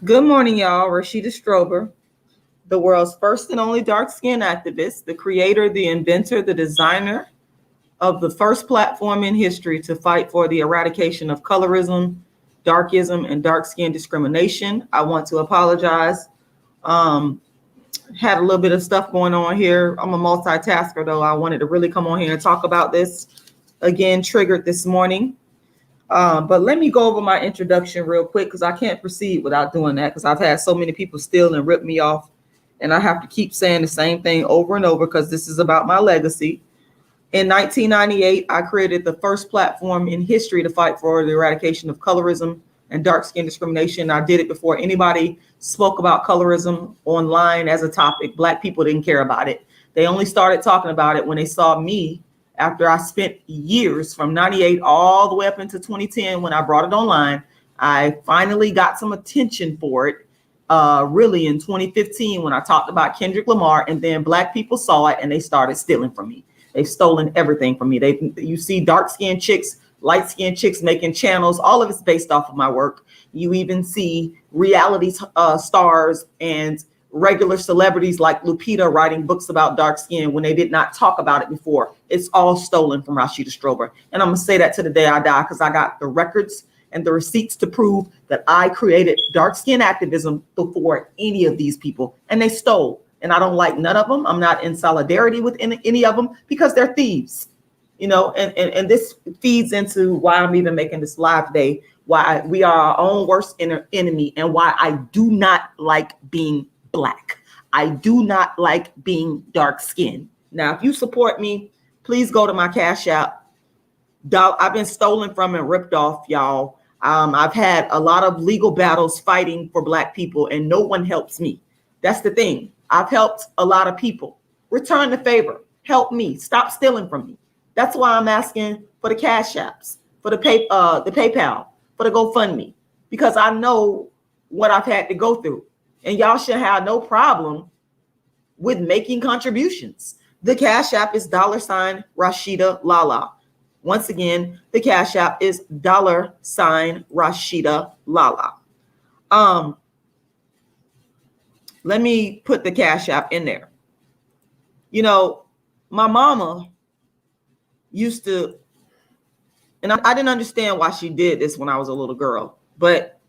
Good morning, y'all. Rashida Strober, the world's first and only dark skin activist, the creator, the inventor, the designer of the first platform in history to fight for the eradication of colorism, darkism, and dark skin discrimination. I want to apologize. Um, had a little bit of stuff going on here. I'm a multitasker, though. I wanted to really come on here and talk about this again, triggered this morning. But let me go over my introduction real quick because I can't proceed without doing that because I've had so many people steal and rip me off. And I have to keep saying the same thing over and over because this is about my legacy. In 1998, I created the first platform in history to fight for the eradication of colorism and dark skin discrimination. I did it before anybody spoke about colorism online as a topic. Black people didn't care about it. They only started talking about it when they saw me after I spent years from 98 all the way up into 2010 when I brought it online. I finally got some attention for it really in 2015 when I talked about Kendrick Lamar, and then Black people saw it and they started stealing from me. They've stolen everything from me. You see dark-skinned chicks, light-skinned chicks making channels. All of it's based off of my work. You even see reality stars and regular celebrities like Lupita writing books about dark skin when they did not talk about it before. It's all stolen from Rashida Strober. And I'm going to say that to the day I die because I got the records and the receipts to prove that I created dark skin activism before any of these people. And they stole. And I don't like none of them. I'm not in solidarity with any of them because they're thieves. You know, and this feeds into why I'm even making this live today, why we are our own worst enemy, and why I do not like being Black. I do not like being dark skinned. Now, if you support me, please go to my Cash App. I've been stolen from and ripped off, y'all. I've had a lot of legal battles fighting for Black people, and no one helps me. That's the thing. I've helped a lot of people. Return the favor. Help me. Stop stealing from me. That's why I'm asking for the Cash Apps, for the PayPal, for the GoFundMe, because I know what I've had to go through. And y'all should have no problem with making contributions. The Cash App is $Rashida Once again, the Cash App is $Rashida Lala. Let me put the Cash App in there. You know, my mama used to, and I didn't understand why she did this when I was a little girl, but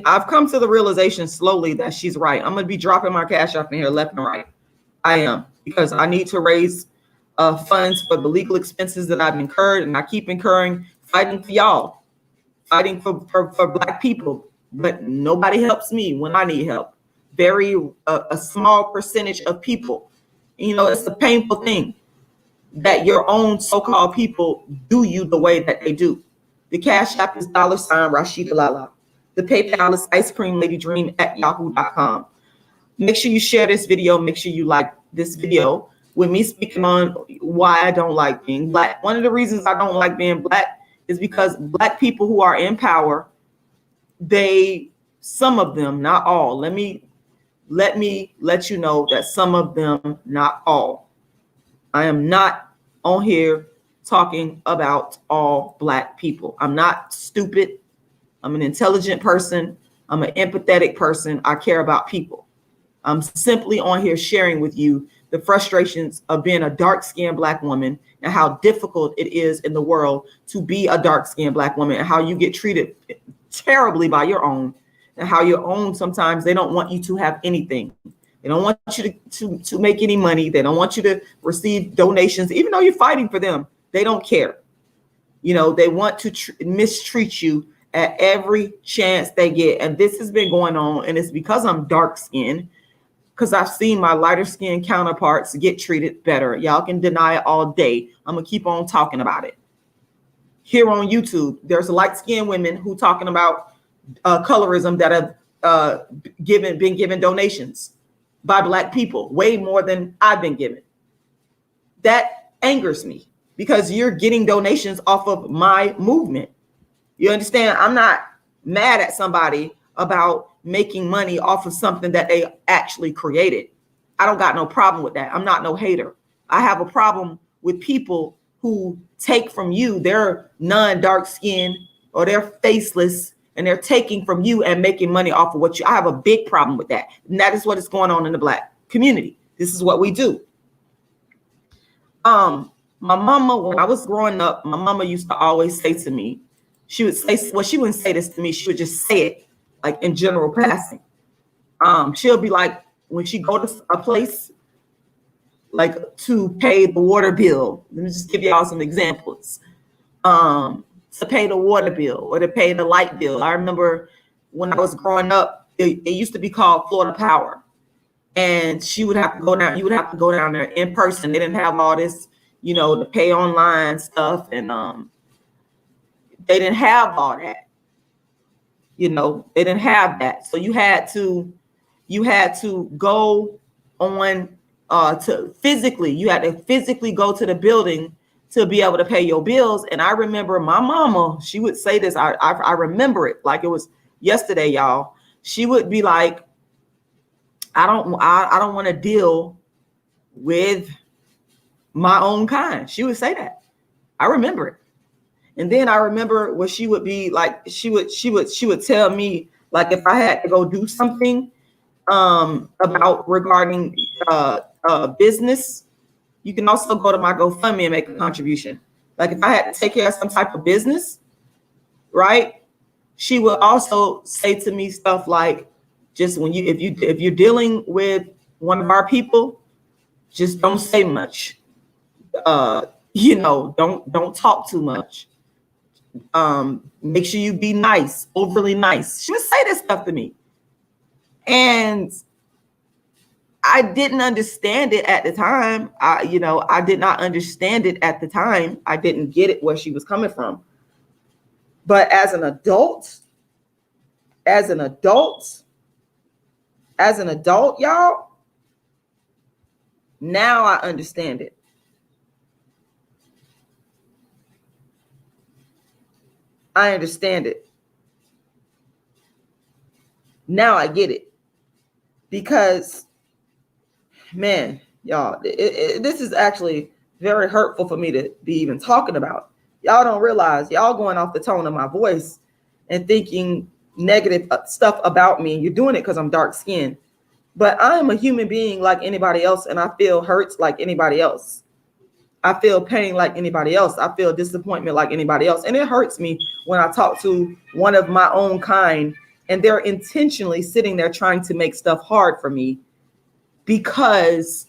I've come to the realization slowly that she's right. I'm going to be dropping my Cash App in here left and right. I am, because I need to raise funds for the legal expenses that I've incurred, and I keep incurring, fighting for y'all, fighting for Black people, but nobody helps me when I need help. A small percentage of people. You know, it's a painful thing that your own so-called people do you the way that they do. The Cash App is $rashidalala. The PayPal is icecreamladydream@yahoo.com. Make sure you share this video. Make sure you like this video with me speaking on why I don't like being Black. One of the reasons I don't like being Black is because Black people who are in power, some of them, not all. Let me let you know that some of them, not all. I am not on here talking about all Black people. I'm not stupid. I'm an intelligent person. I'm an empathetic person. I care about people. I'm simply on here sharing with you the frustrations of being a dark-skinned Black woman and how difficult it is in the world to be a dark-skinned Black woman, and how you get treated terribly by your own, and how your own, sometimes they don't want you to have anything. They don't want you to make any money. They don't want you to receive donations, even though you're fighting for them. They don't care. You know, they want to mistreat you at every chance they get. And this has been going on, and it's because I'm dark skinned, because I've seen my lighter skinned counterparts get treated better. Y'all can deny it all day. I'm gonna keep on talking about it. Here on YouTube, there's light skinned women who talking about colorism that have been given donations by Black people, way more than I've been given. That angers me because you're getting donations off of my movement. You understand? I'm not mad at somebody about making money off of something that they actually created. I don't got no problem with that. I'm not no hater. I have a problem with people who take from you, they're non-dark skinned or they're faceless, and they're taking from you and making money off of what you. I have a big problem with that. And that is what is going on in the Black community. This is what we do. My mama, when I was growing up, my mama used to always say to me, she would say, well, she wouldn't say this to me. She would just say it like in general passing. She'll be like, when she go to a place like to pay the water bill, let me just give y'all some examples. To pay the water bill or to pay the light bill. I remember when I was growing up, it used to be called Florida Power. And she would have to go down, you would have to go down there in person. They didn't have all this, the pay online stuff. And they didn't have all that. They didn't have that. So you had to go on you had to physically go to the building to be able to pay your bills. And I remember my mama, she would say this, I remember it like it was yesterday, y'all. She would be like, I don't want to deal with my own kind. She would say that. I remember it. And then I remember what she would be like, she would tell me, like, if I had to go do something about regarding business, you can also go to my GoFundMe and make a contribution. Like if I had to take care of some type of business, right? She would also say to me stuff like, just if you're dealing with one of our people, just don't say much. Don't talk too much. Make sure you be nice, overly nice. She would say this stuff to me. And I didn't understand it at the time. I did not understand it at the time. I didn't get it where she was coming from. But as an adult, y'all, now I understand it. I understand it. Now I get it. Because, man, y'all, this is actually very hurtful for me to be even talking about. Y'all don't realize, y'all going off the tone of my voice and thinking negative stuff about me. You're doing it because I'm dark skinned. But I am a human being like anybody else, and I feel hurts like anybody else. I feel pain like anybody else. I feel disappointment like anybody else. And it hurts me when I talk to one of my own kind and they're intentionally sitting there trying to make stuff hard for me because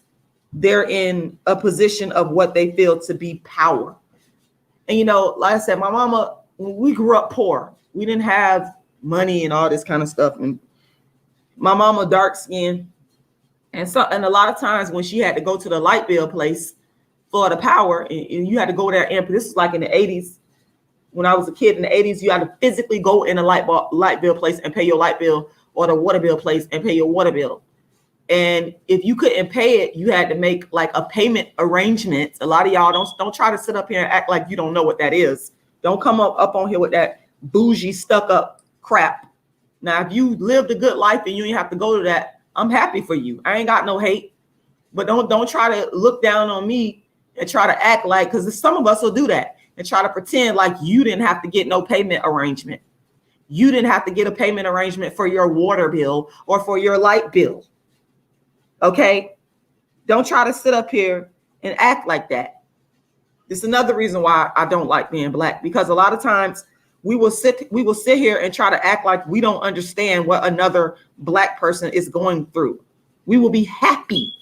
they're in a position of what they feel to be power. And, like I said, my mama, when we grew up poor, we didn't have money and all this kind of stuff. And my mama dark skinned. And a lot of times when she had to go to the light bill place for the power, and you had to go there, and this is like in the 80s. When I was a kid in the 80s, you had to physically go in a light bill place and pay your light bill, or the water bill place and pay your water bill. And if you couldn't pay it, you had to make like a payment arrangement. A lot of y'all don't try to sit up here and act like you don't know what that is. Don't come up on here with that bougie stuck up crap. Now, if you lived a good life and you ain't have to go to that, I'm happy for you. I ain't got no hate, but don't try to look down on me and try to act like, because some of us will do that and try to pretend like you didn't have to get no payment arrangement. You didn't have to get a payment arrangement for your water bill or for your light bill. Okay? Don't try to sit up here and act like that. This is another reason why I don't like being Black, because a lot of times we will sit here and try to act like we don't understand what another Black person is going through. We will be happy.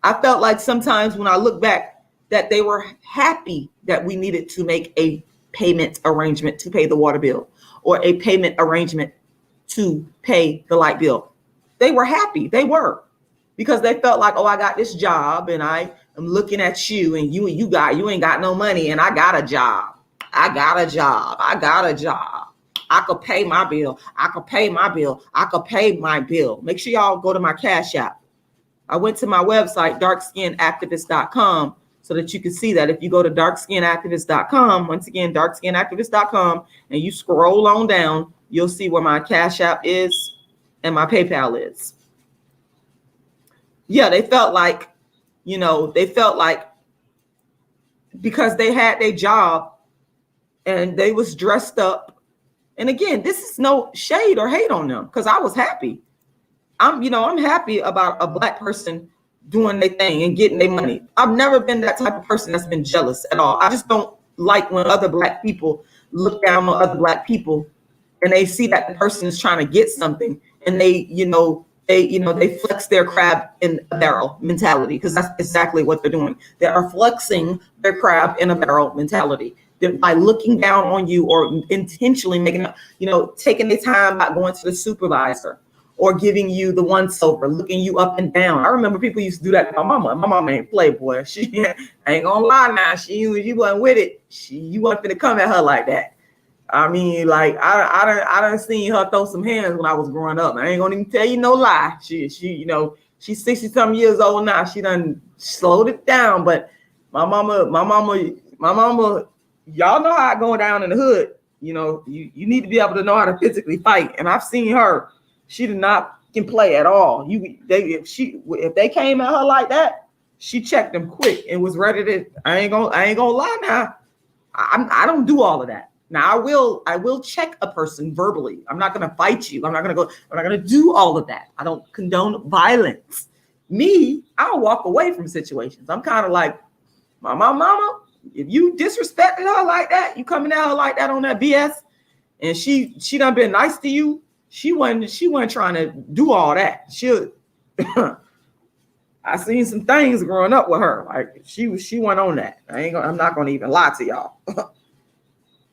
I felt like sometimes when I look back that they were happy that we needed to make a payment arrangement to pay the water bill or a payment arrangement to pay the light bill. They were happy. They were, because they felt like, oh, I got this job and I am looking at you and you ain't got no money and I got a job. I could pay my bill. I could pay my bill. Make sure y'all go to my Cash App. I went to my website, darkskinactivist.com, so that you can see that. If you go to darkskinactivist.com, once again, darkskinactivist.com, and you scroll on down, you'll see where my Cash App is and my PayPal is. Yeah, they felt like because they had their job and they was dressed up And again, this is no shade or hate on them because I was happy. I'm happy about a Black person doing their thing and getting their money. I've never been that type of person that's been jealous at all. I just don't like when other Black people look down on other Black people and they see that the person is trying to get something and they flex their crab in a barrel mentality, because that's exactly what they're doing. They are flexing their crab in a barrel mentality. They're by looking down on you or intentionally taking their time not going to the supervisor or giving you the once over, looking you up and down. I remember people used to do that to my mama. My mama ain't playboy. She I ain't gonna lie now. You wasn't with it. You wasn't finna come at her like that. I mean, like I done seen her throw some hands when I was growing up. I ain't gonna even tell you no lie. She's 60 something years old now. She done slowed it down. But my mama, y'all know how it going down in the hood. You need to be able to know how to physically fight. And I've seen her. She did not can play at all. If they came at her like that, she checked them quick and was ready to. I ain't gonna lie now. I don't do all of that. Now I will check a person verbally. I'm not gonna fight you. I'm not gonna do all of that. I don't condone violence. I'll walk away from situations. I'm kind of like my mama. If you disrespected her like that, you coming at her like that on that BS, and she done been nice to you. She wasn't trying to do all that. I seen some things growing up with her. Like she went on that. I'm not gonna even lie to y'all.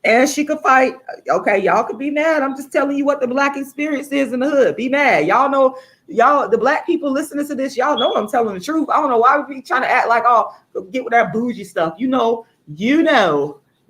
And she could fight. Okay, y'all could be mad. I'm just telling you what the Black experience is in the hood. Be mad. The Black people listening to this, y'all know I'm telling the truth. I don't know why we be trying to act like, oh, get with that bougie stuff. You know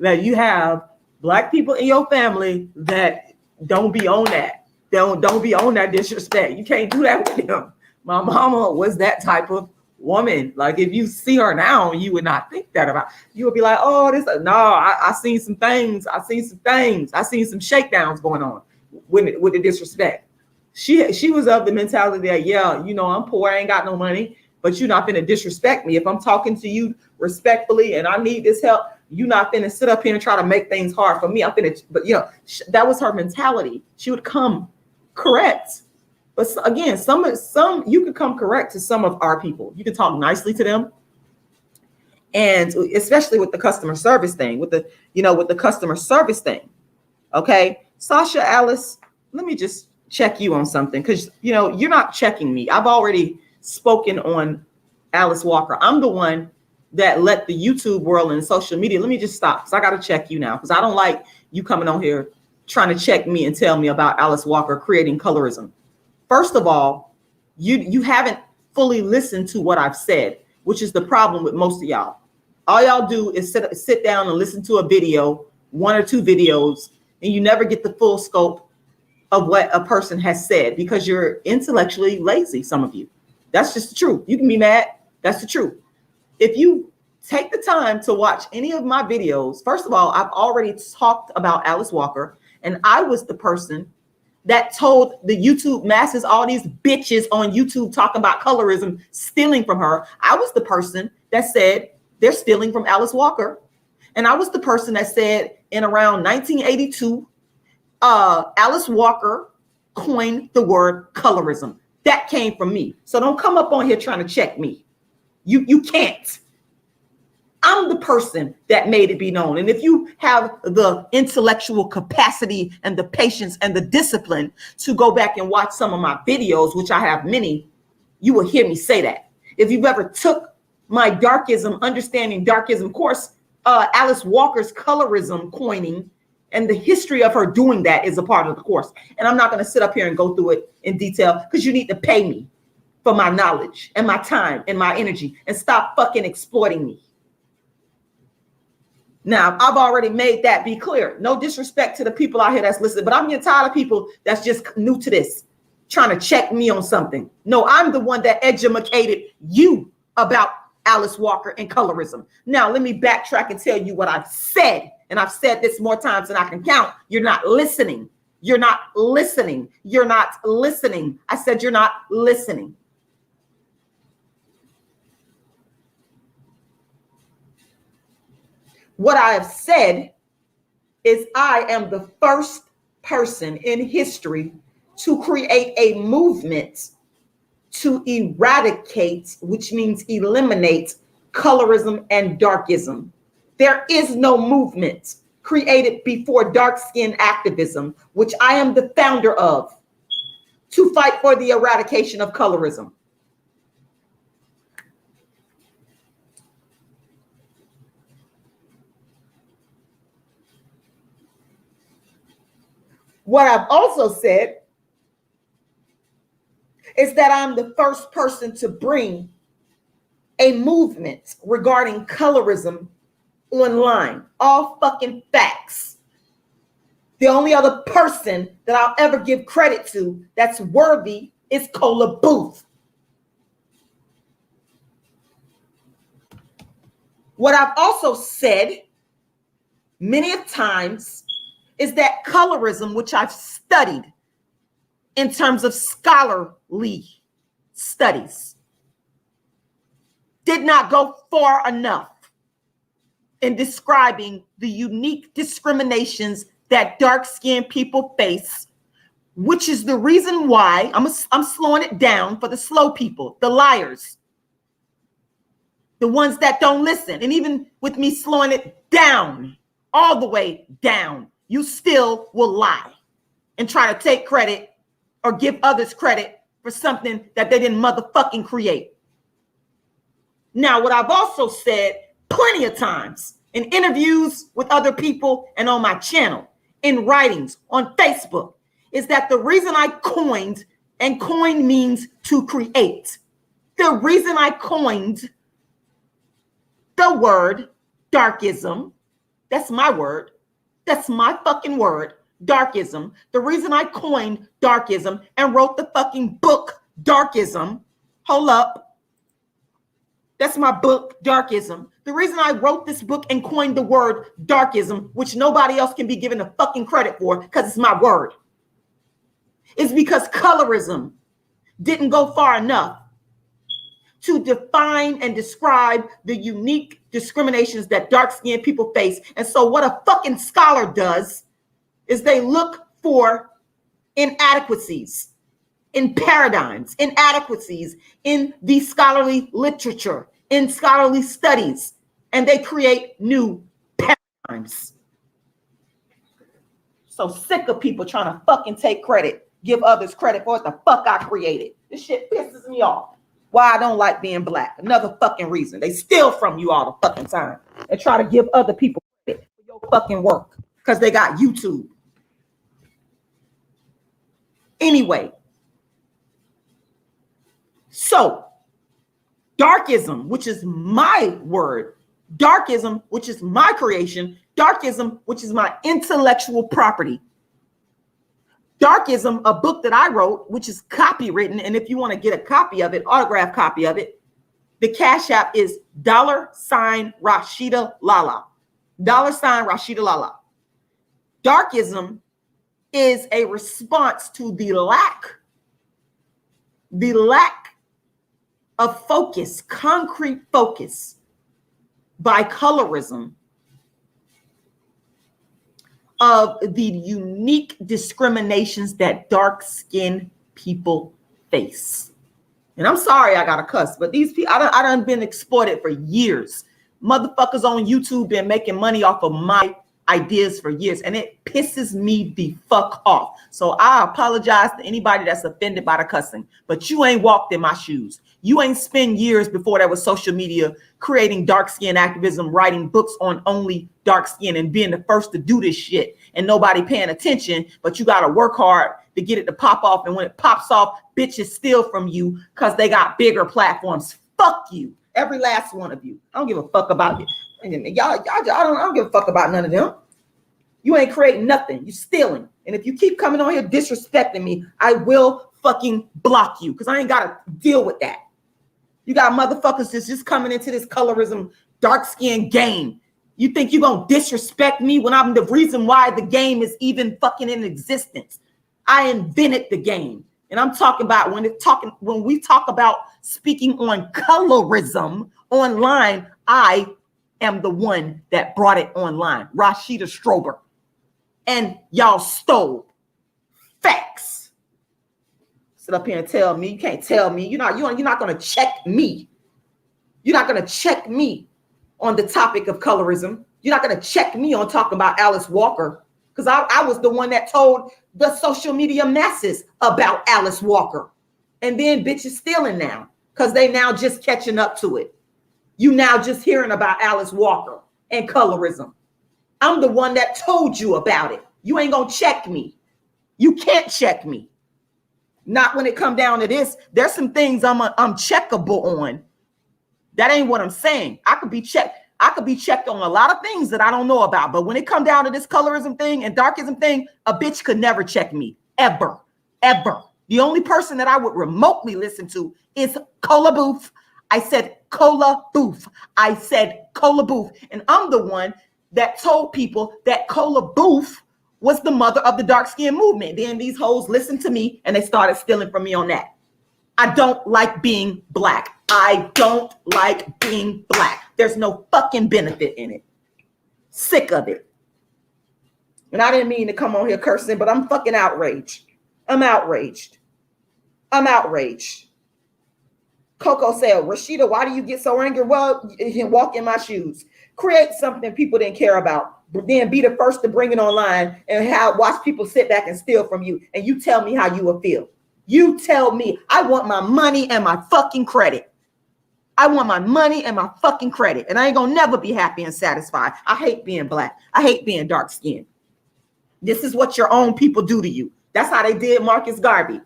that you have Black people in your family that don't be on that. Don't be on that disrespect. You can't do that with them. My mama was that type of woman. Like if you see her now, you would not think that about. You would be like, oh, this. No, I seen some things. I seen some shakedowns going on with the disrespect. She was of the mentality that I'm poor, I ain't got no money, but you're not gonna disrespect me if I'm talking to you respectfully and I need this help. You're not gonna sit up here and try to make things hard for me. But that was her mentality. She would come correct. But again, some you could come correct to some of our people. You can talk nicely to them, and especially with the customer service thing. With the customer service thing, okay, Sasha, Alice, let me just check you on something because you're not checking me. I've already spoken on Alice Walker. I'm the one that let the YouTube world and social media. Let me just stop because I got to check you now because I don't like you coming on here trying to check me and tell me about Alice Walker creating colorism. First of all, you haven't fully listened to what I've said, which is the problem with most of y'all. All y'all do is sit down and listen to a video, one or two videos, and you never get the full scope of what a person has said because you're intellectually lazy, some of you. That's just the truth. You can be mad. That's the truth. If you take the time to watch any of my videos, first of all, I've already talked about Alice Walker, and I was the person that told the YouTube masses, all these bitches on YouTube talking about colorism, stealing from her. I was the person that said they're stealing from Alice Walker. And I was the person that said in around 1982, Alice Walker coined the word colorism. That came from me. So don't come up on here trying to check me. You can't. I'm the person that made it be known. And if you have the intellectual capacity and the patience and the discipline to go back and watch some of my videos, which I have many, you will hear me say that. If you've ever took my understanding darkism course, Alice Walker's colorism coining and the history of her doing that is a part of the course. And I'm not going to sit up here and go through it in detail because you need to pay me for my knowledge and my time and my energy and stop fucking exploiting me. Now, I've already made that be clear. No disrespect to the people out here that's listening, but I'm getting tired of people that's just new to this, trying to check me on something. No, I'm the one that educated you about Alice Walker and colorism. Now, let me backtrack and tell you what I've said. And I've said this more times than I can count. You're not listening. You're not listening. You're not listening. I said you're not listening. What I have said is I am the first person in history to create a movement to eradicate, which means eliminate, colorism and darkism. There is no movement created before dark skin activism, which I am the founder of, to fight for the eradication of colorism. What I've also said is that I'm the first person to bring a movement regarding colorism online. All fucking facts. The only other person that I'll ever give credit to that's worthy is Cola Booth. What I've also said many times is that colorism, which I've studied in terms of scholarly studies, did not go far enough in describing the unique discriminations that dark-skinned people face, which is the reason why I'm slowing it down for the slow people, the liars, the ones that don't listen. And even with me slowing it down, all the way down, you still will lie and try to take credit or give others credit for something that they didn't motherfucking create. Now, what I've also said plenty of times in interviews with other people and on my channel, in writings, on Facebook, is that the reason I coined, and coin means to create, the reason I coined the word darkism, that's my word, that's my fucking word, darkism. The reason I coined darkism and wrote the fucking book, Darkism, hold up, that's my book, Darkism. The reason I wrote this book and coined the word darkism, which nobody else can be given a fucking credit for because it's my word, is because colorism didn't go far enough to define and describe the unique discriminations that dark-skinned people face. And so what a fucking scholar does is they look for inadequacies in paradigms, inadequacies in the scholarly literature, in scholarly studies, and they create new paradigms. So sick of people trying to fucking take credit, give others credit for what the fuck I created. This shit pisses me off. Why I don't like being black. Another fucking reason. They steal from you all the fucking time and try to give other people credit for your fucking work because they got YouTube. Anyway, so darkism, which is my word, darkism, which is my creation, darkism, which is my intellectual property. Darkism, a book that I wrote, which is copywritten, and if you want to get a copy of it, autographed copy of it, the Cash App is $rashidalala. $rashidalala. Darkism is a response to the lack of focus, concrete focus by colorism of the unique discriminations that dark-skinned people face. And I'm sorry I got to cuss, but these people, I done been exploited for years. Motherfuckers on YouTube been making money off of my ideas for years, and it pisses me the fuck off. So I apologize to anybody that's offended by the cussing, but you ain't walked in my shoes. You ain't spent years before there was social media creating dark skin activism, writing books on only dark skin and being the first to do this shit and nobody paying attention, but you got to work hard to get it to pop off. And when it pops off, bitches steal from you because they got bigger platforms. Fuck you. Every last one of you. I don't give a fuck about it. Y'all, I don't give a fuck about none of them. You ain't creating nothing. You're stealing. And if you keep coming on here disrespecting me, I will fucking block you because I ain't got to deal with that. You got motherfuckers that's just coming into this colorism, dark skin game. You think you're going to disrespect me when I'm the reason why the game is even fucking in existence? I invented the game. And I'm talking about when we talk about speaking on colorism online, I am the one that brought it online, Rashida Strober. And y'all stole. Sit up here and tell me. You can't tell me. You're not going to check me. You're not going to check me on the topic of colorism. You're not going to check me on talking about Alice Walker, because I was the one that told the social media masses about Alice Walker. And then bitches stealing now because they now just catching up to it. You now just hearing about Alice Walker and colorism. I'm the one that told you about it. You ain't going to check me. You can't check me. Not when it come down to this. There's some things I'm checkable on. That ain't what I'm saying. I could be checked on a lot of things that I don't know about. But when it come down to this colorism thing and darkism thing, a bitch could never check me. Ever. Ever. The only person that I would remotely listen to is Cola Booth. I said Cola Booth. I said Cola Booth. And I'm the one that told people that Cola Booth was the mother of the dark skin movement. Then these hoes listened to me and they started stealing from me on that. I don't like being black. I don't like being black. There's no fucking benefit in it. Sick of it. And I didn't mean to come on here cursing, but I'm fucking outraged. I'm outraged. I'm outraged. Coco said, Rashida, why do you get so angry? Well, you can walk in my shoes. Create something people didn't care about. Then be the first to bring it online and watch people sit back and steal from you. And you tell me how you will feel. You tell me. I want my money and my fucking credit. I want my money and my fucking credit. And I ain't gonna never be happy and satisfied. I hate being black. I hate being dark skinned. This is what your own people do to you. That's how they did Marcus Garvey.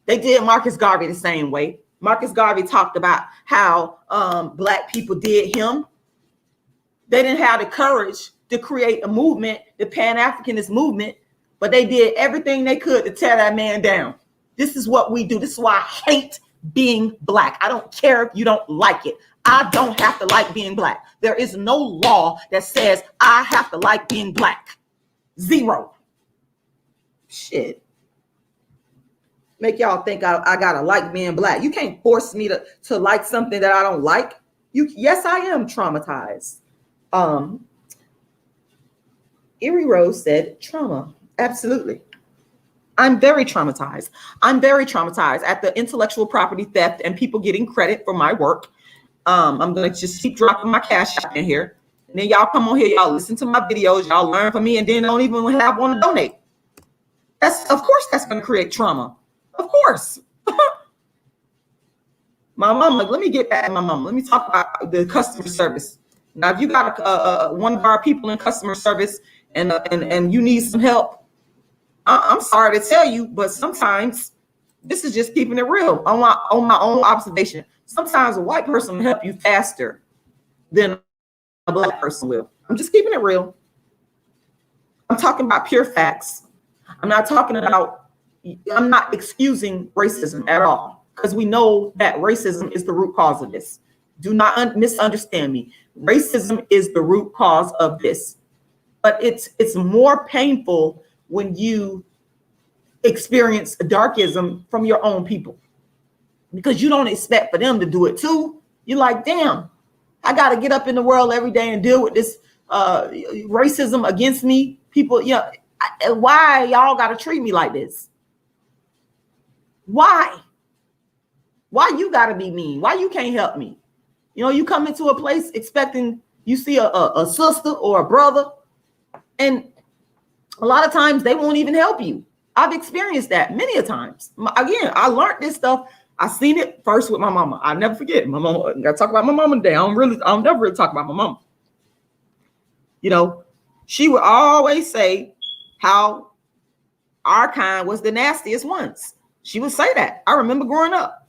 They did Marcus Garvey the same way. Marcus Garvey talked about how black people did him. They didn't have the courage to create a movement, the Pan-Africanist movement, but they did everything they could to tear that man down. This is what we do. This is why I hate being black. I don't care if you don't like it. I don't have to like being black. There is no law that says I have to like being black. Zero. Shit. Make y'all think I gotta like being black. You can't force me to like something that I don't like. Yes, I am traumatized. Erie Rose said trauma. Absolutely. I'm very traumatized. I'm very traumatized at the intellectual property theft and people getting credit for my work. I'm going to just keep dropping my cash out in here. And then y'all come on here, y'all listen to my videos, y'all learn from me, and then don't even want to donate. Of course, that's going to create trauma. Of course. My mama, let me get back to my mama. Let me talk about the customer service. Now, if you got one of our people in customer service and you need some help, I'm sorry to tell you, but sometimes this is just keeping it real on my own observation. Sometimes a white person will help you faster than a black person will. I'm just keeping it real. I'm talking about pure facts. I'm not excusing racism at all, because we know that racism is the root cause of this. Do not misunderstand me. Racism is the root cause of this, but it's more painful when you experience darkism from your own people, because you don't expect for them to do it too. You're like, damn, I got to get up in the world every day and deal with this racism against me. People, why y'all got to treat me like this? Why you got to be mean? Why you can't help me? You come into a place expecting you see a sister or a brother, and a lot of times they won't even help you. I've experienced that many a times. Again, I learned this stuff. I seen it first with my mama. I never forget my mama. I gotta talk about my mama today. I'll never really talk about my mama. She would always say how our kind was the nastiest ones. She would say that. I remember growing up.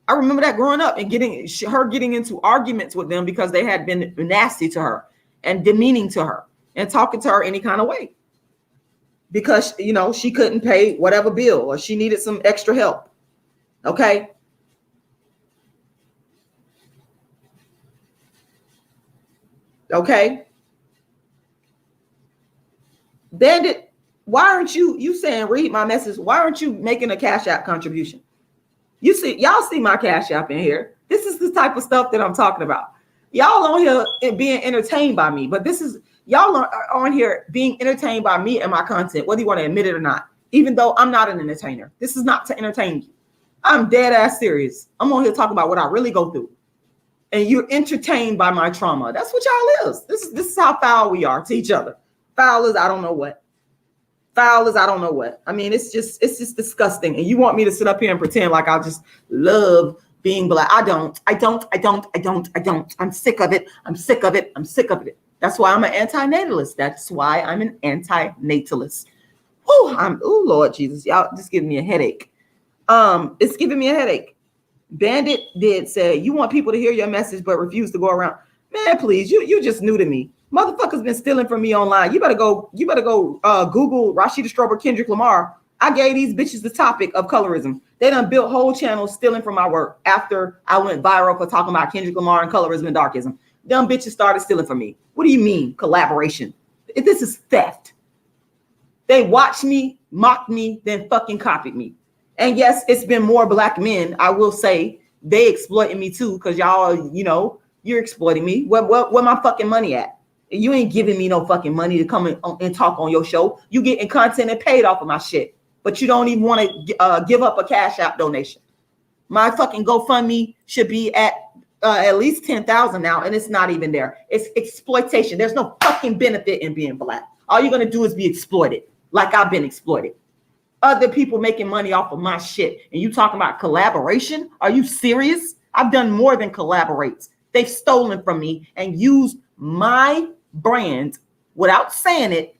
And getting into arguments with them because they had been nasty to her and demeaning to her and talking to her any kind of way, because she couldn't pay whatever bill or she needed some extra help. Okay. Bandit, why aren't you saying read my message? Why aren't you making a Cash App contribution? Y'all see my Cash App in here. This is the type of stuff that I'm talking about. Y'all on here being entertained by me, but this is y'all are on here being entertained by me and my content, whether you want to admit it or not. even though I'm not an entertainer. This is not to entertain you. I'm dead ass serious. I'm on here talking about what I really go through. And you're entertained by my trauma. That's what y'all is. This is how foul we are to each other. Foul is I don't know what. Foul is I don't know what. I mean, it's just disgusting. And you want me to sit up here and pretend like I just love being black. I don't. I'm sick of it. I'm sick of it. I'm sick of it. That's why I'm an anti-natalist. That's why I'm an anti-natalist. Oh, Lord Jesus. Y'all just giving me a headache. It's giving me a headache. Bandit did say, you want people to hear your message, but refuse to go around. Man, please, you just new to me. Motherfuckers been stealing from me online. You better go Google Rashida Strober, Kendrick Lamar. I gave these bitches the topic of colorism. They done built whole channels stealing from my work after I went viral for talking about Kendrick Lamar and colorism and darkism. Them bitches started stealing from me. What do you mean collaboration? This is theft. They watched me, mocked me, then fucking copied me. And yes, it's been more black men. I will say they exploiting me too, because y'all, you're exploiting me. Where my fucking money at? You ain't giving me no fucking money to come and talk on your show. You getting content and paid off of my shit, but you don't even want to give up a Cash App donation. My fucking GoFundMe should be at least 10,000 now, and it's not even there. It's exploitation. There's no fucking benefit in being black. All you're gonna do is be exploited, like I've been exploited. Other people making money off of my shit. And you talking about collaboration? Are you serious? I've done more than collaborates. They've stolen from me and used my brand without saying it.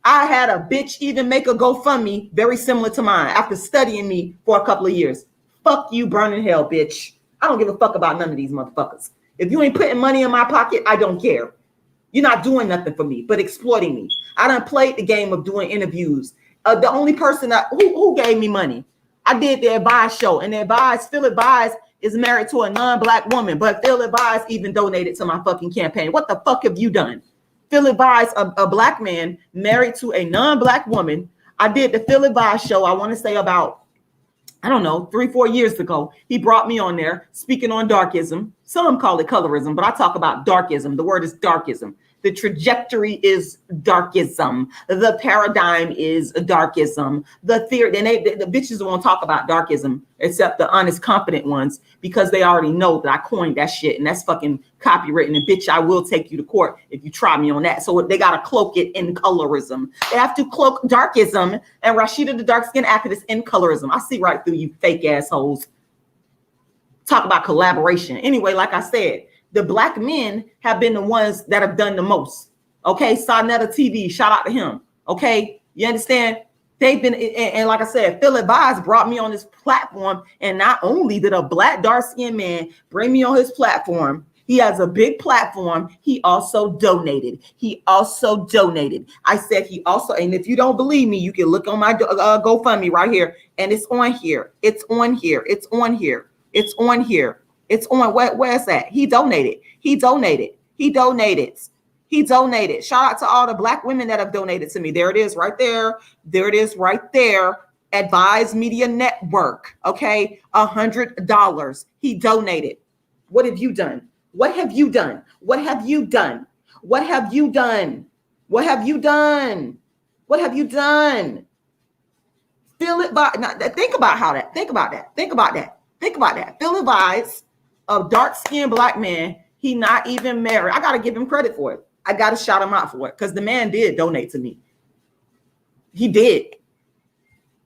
I had a bitch even make a GoFundMe very similar to mine after studying me for a couple of years. Fuck you, burn in hell, bitch. I don't give a fuck about none of these motherfuckers. If you ain't putting money in my pocket, I don't care. You're not doing nothing for me but exploiting me. I done played the game of doing interviews. The only person who gave me money, I did the Advise show, and Phil Advise is married to a non-black woman, but Phil Advise even donated to my fucking campaign. What the fuck have you done? Phil Advise, a black man married to a non-black woman. I did the Phil Advise show, I want to say about, 3-4 years ago. He brought me on there speaking on darkism. Some call it colorism, but I talk about darkism. The word is darkism. The trajectory is darkism. The paradigm is darkism. The theory, and the bitches won't talk about darkism except the honest, confident ones, because they already know that I coined that shit, and that's fucking copywritten. And bitch, I will take you to court if you try me on that. So they gotta cloak it in colorism. They have to cloak darkism and Rashida the dark skin activist in colorism. I see right through you fake assholes. Talk about collaboration. Anyway, like I said, the black men have been the ones that have done the most. Okay, Sonetta TV, shout out to him. Okay, you understand? They've been, and like I said, Phil Advise brought me on this platform, and not only did a black dark-skinned man bring me on his platform, he has a big platform. He also donated. I said he also, and if you don't believe me, you can look on my GoFundMe right here, and it's on here. It's on where's that? He donated. Shout out to all the black women that have donated to me. There it is right there. Advise Media Network. Okay. $100. He donated. What have you done? Feel it by now. Think about that. Phil Advise, a dark-skinned black man, he not even married. I got to give him credit for it. I got to shout him out for it, because the man did donate to me. He did.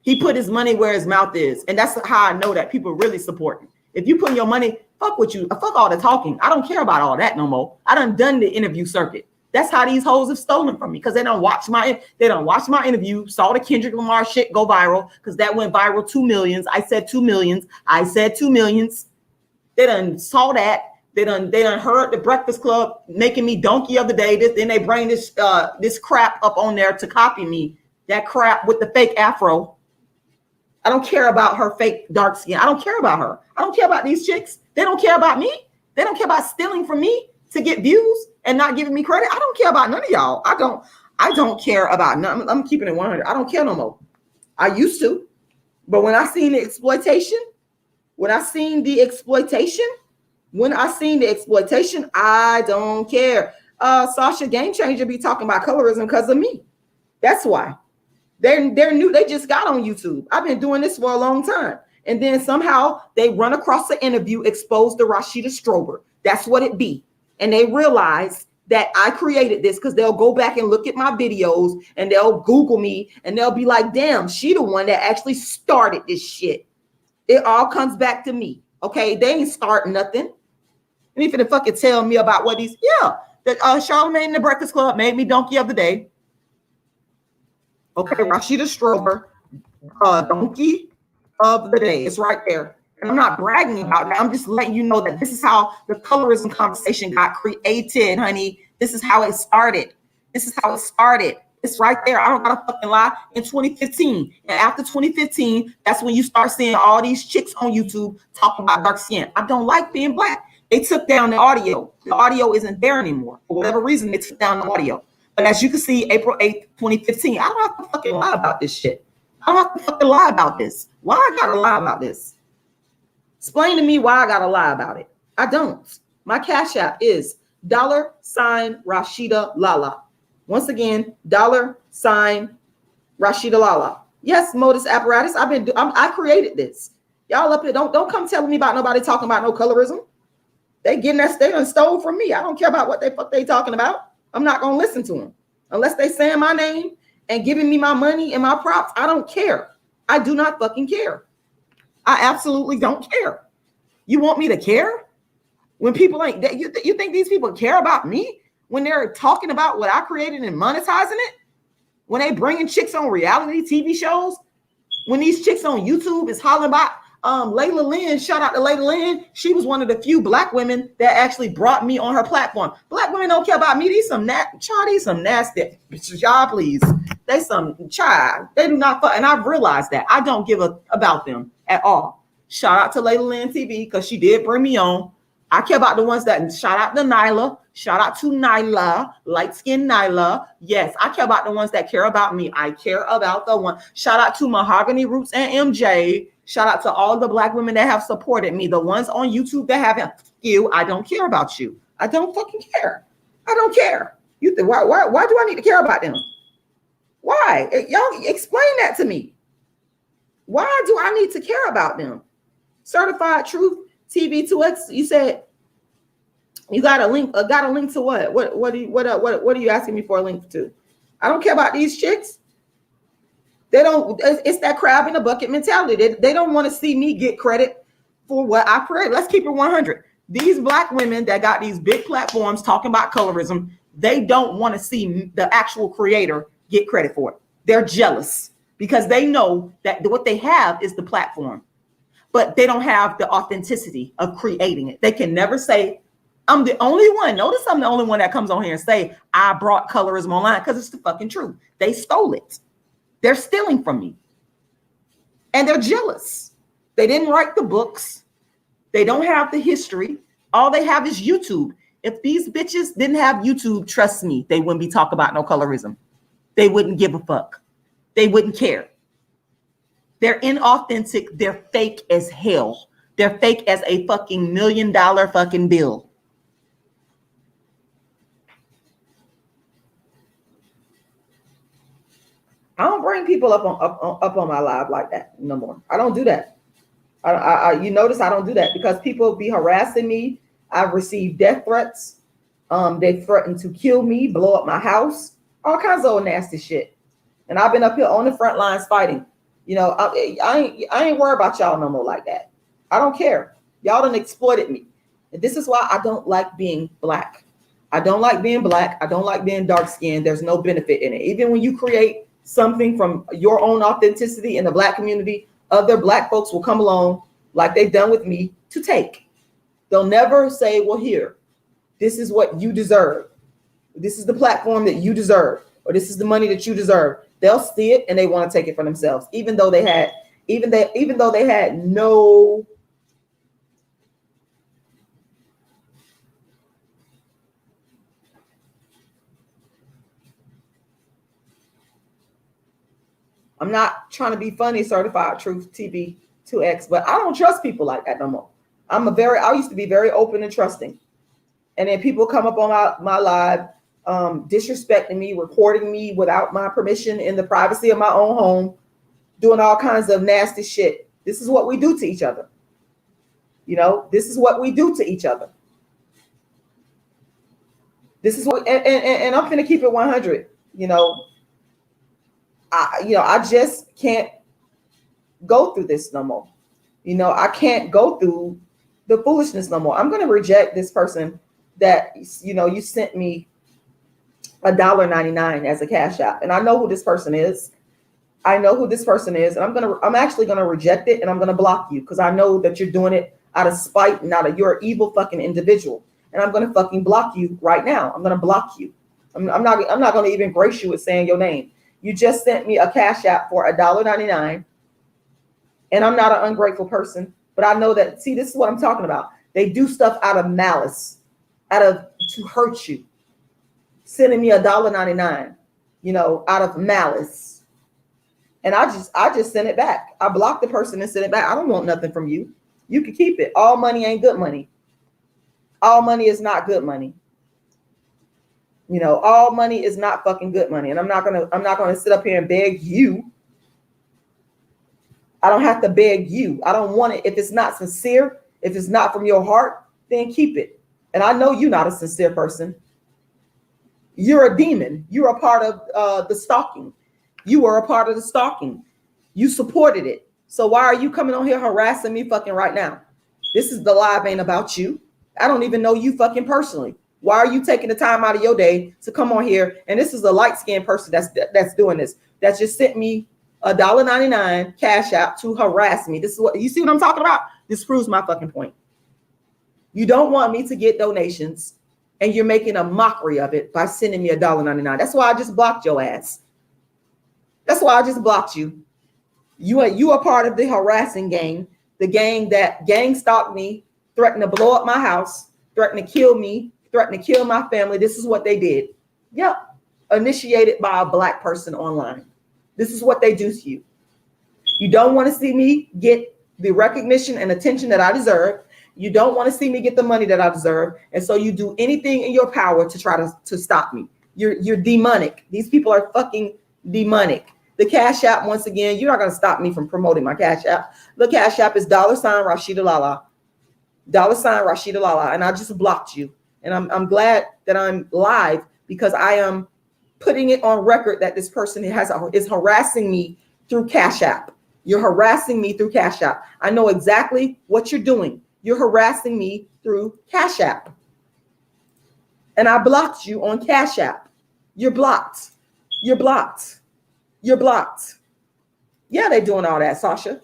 He put his money where his mouth is. And that's how I know that people really support him. If you put your money, fuck all the talking. I don't care about all that no more. I done the interview circuit. That's how these hoes have stolen from me, because they don't watch my interview, saw the Kendrick Lamar shit go viral, because that went viral 2 millions. I said 2 millions. They done saw that. They done heard the Breakfast Club making me donkey of the day. Then they bring this crap up on there to copy me. That crap with the fake afro. I don't care about her fake dark skin. I don't care about her. I don't care about these chicks. They don't care about me. They don't care about stealing from me to get views and not giving me credit. I don't care about none of y'all. I don't care about none. I'm keeping it 100. I don't care no more. I used to, but when I seen the exploitation, I don't care. Sasha Game Changer be talking about colorism because of me. That's why. They're new. They just got on YouTube. I've been doing this for a long time. And then somehow they run across an interview exposed to Rashida Strober. That's what it be. And they realize that I created this because they'll go back and look at my videos and they'll Google me and they'll be like, damn, she the one that actually started this shit. It all comes back to me. Okay, they ain't starting nothing. And if they fucking tell me about what these, that Charlamagne and the Breakfast Club made me donkey of the day. Okay, Rashida Strober, donkey of the day. It's right there. And I'm not bragging about that. I'm just letting you know that this is how the colorism conversation got created, honey. This is how it started. This is how it started. It's right there. I don't gotta fucking lie. In 2015, and after 2015, that's when you start seeing all these chicks on YouTube talking about dark skin. I don't like being black. They took down the audio. The audio isn't there anymore. For whatever reason, they took down the audio. But as you can see, April 8th, 2015, I don't have to fucking lie about this shit. I don't have to fucking lie about this. Why I gotta lie about this? Explain to me why I gotta lie about it. I don't. My Cash App is $Rashidalala. Once again, $Rashidalala. Yes, Modus Apparatus. I created this. Y'all up here, don't come telling me about nobody talking about no colorism. They getting that state and stole from me. I don't care about what they talking about. I'm not gonna listen to them unless they saying my name and giving me my money and my props. I don't care. I do not fucking care. I absolutely don't care. You want me to care? When people ain't, you think these people care about me when they're talking about what I created and monetizing it? When they bringing chicks on reality TV shows? When these chicks on YouTube is hollering about Layla Lynn, shout out to Layla Lynn. She was one of the few black women that actually brought me on her platform. Black women don't care about me. These some nasty bitches. Y'all please. They some child. They do not fuck. And I've realized that. I don't give a about them at all. Shout out to Layla Lynn TV because she did bring me on. I care about the ones that shout out to Nyla. Shout out to Nyla, light-skinned Nyla. Yes, I care about the ones that care about me. I care about the one. Shout out to Mahogany Roots and MJ. Shout out to all the black women that have supported me. The ones on YouTube that haven't. You, I don't care about you. I don't fucking care. I don't care. You think why do I need to care about them? Why? Y'all explain that to me. Why do I need to care about them? Certified Truth TV 2X. You said you got a link. Got a link to what? What are you asking me for a link to? I don't care about these chicks. They don't. It's that crab in the bucket mentality. They don't want to see me get credit for what I created. Let's keep it 100. These black women that got these big platforms talking about colorism, they don't want to see the actual creator get credit for it. They're jealous because they know that what they have is the platform, but they don't have the authenticity of creating it. They can never say, I'm the only one. Notice I'm the only one that comes on here and say, I brought colorism online, because it's the fucking truth. They stole it. They're stealing from me. And they're jealous. They didn't write the books. They don't have the history. All they have is YouTube. If these bitches didn't have YouTube, trust me, they wouldn't be talking about no colorism. They wouldn't give a fuck. They wouldn't care. They're inauthentic. They're fake as hell. They're fake as a fucking $1 million fucking bill. I don't bring people up on my live like that no more. I don't do that. You notice I don't do that because people be harassing me. I've received death threats. They threatened to kill me, blow up my house, all kinds of old nasty shit. And I've been up here on the front lines fighting. You know, I ain't worried about y'all no more like that. I don't care. Y'all done exploited me. And this is why I don't like being black. I don't like being black. I don't like being dark skinned. There's no benefit in it. Even when you create something from your own authenticity in the black community, other black folks will come along like they've done with me to take. They'll never say, well, here, this is what you deserve. This is the platform that you deserve, or this is the money that you deserve. They'll see it and they want to take it for themselves, even though they had no. I'm not trying to be funny, Certified Truth TV 2X, but I don't trust people like that no more. I used to be very open and trusting. And then people come up on my live disrespecting me, recording me without my permission in the privacy of my own home, doing all kinds of nasty shit. This is what we do to each other. You know, this is what we do to each other. This is what, and I'm gonna keep it 100. I just can't go through this no more. I can't go through the foolishness no more. I'm gonna reject this person that you sent me $1.99 as a cash app, and I know who this person is. I know who this person is, and I'm actually gonna reject it, and I'm gonna block you because I know that you're doing it out of spite and you're an evil fucking individual. And I'm gonna fucking block you right now. I'm gonna block you. I'm not gonna even grace you with saying your name. You just sent me a cash app for $1.99, and I'm not an ungrateful person, but I know that. See, this is what I'm talking about. They do stuff out of malice, to hurt you. Sending me $1.99, out of malice, and I just sent it back. I blocked the person and sent it back. I don't want nothing from you. You can keep it. All money ain't good money. All money is not good money. All money is not fucking good money. And I'm not gonna sit up here and beg you. I don't have to beg you. I don't want it. If it's not sincere, if it's not from your heart, then keep it. And I know you're not a sincere person. You're a demon. You're a part of the stalking. You were a part of the stalking. You supported it. So why are you coming on here harassing me fucking right now? This is the live ain't about you. I don't even know you fucking personally. Why are you taking the time out of your day to come on here? And this is a light-skinned person that's doing this. That just sent me $1.99 cash app to harass me. This is what you see what I'm talking about? This proves my fucking point. You don't want me to get donations, and you're making a mockery of it by sending me $1.99. That's why I just blocked your ass. That's why I just blocked you. You are part of the harassing gang, the gang that gang stalked me, threatened to blow up my house, threatened to kill me, threatened to kill my family. This is what they did. Yep. Initiated by a black person online. This is what they do to you. You don't want to see me get the recognition and attention that I deserve. You don't want to see me get the money that I deserve. And so you do anything in your power to try to stop me. You're demonic. These people are fucking demonic. The Cash App, once again, you're not going to stop me from promoting my Cash App. The Cash App is $rashidalala. $rashidalala. And I just blocked you. And I'm glad that I'm live because I am putting it on record that this person is harassing me through Cash App. You're harassing me through Cash App. I know exactly what you're doing. You're harassing me through Cash App. And I blocked you on Cash App. You're blocked. You're blocked. You're blocked. Yeah, they're doing all that, Sasha.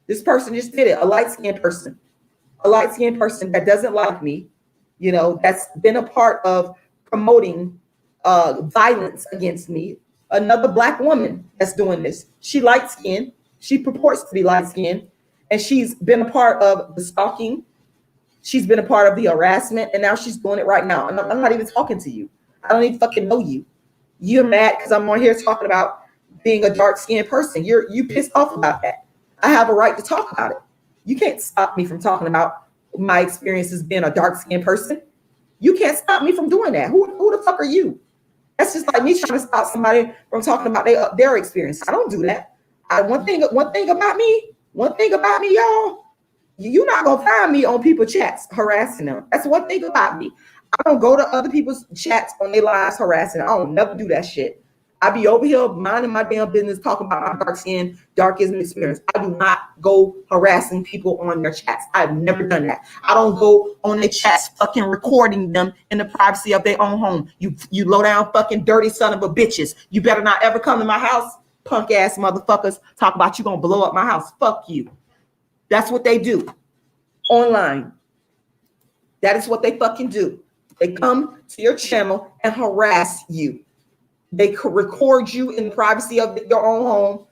This person just did it. A light-skinned person. A light-skinned person that doesn't like me, that's been a part of promoting violence against me. Another black woman that's doing this. She light-skinned. She purports to be light-skinned. And she's been a part of the stalking. She's been a part of the harassment. And now she's doing it right now. And I'm not even talking to you. I don't even fucking know you. You're mad because I'm on here talking about being a dark-skinned person. You pissed off about that. I have a right to talk about it. You can't stop me from talking about my experiences being a dark-skinned person. You can't stop me from doing that. Who the fuck are you? That's just like me trying to stop somebody from talking about their experience. I don't do that. One thing about me, y'all, you're not gonna find me on people's chats harassing them. That's one thing about me. I don't go to other people's chats on their lives harassing them. I don't never do that shit. I be over here minding my damn business, talking about my darkism experience. I do not go harassing people on their chats. I've never done that. I don't go on their chats fucking recording them in the privacy of their own home. You low down fucking dirty son of a bitches. You better not ever come to my house, punk ass motherfuckers, talk about you gonna blow up my house. Fuck you. That's what they do online. That is what they fucking do. They come to your channel and harass you. They could record you in the privacy of your own home.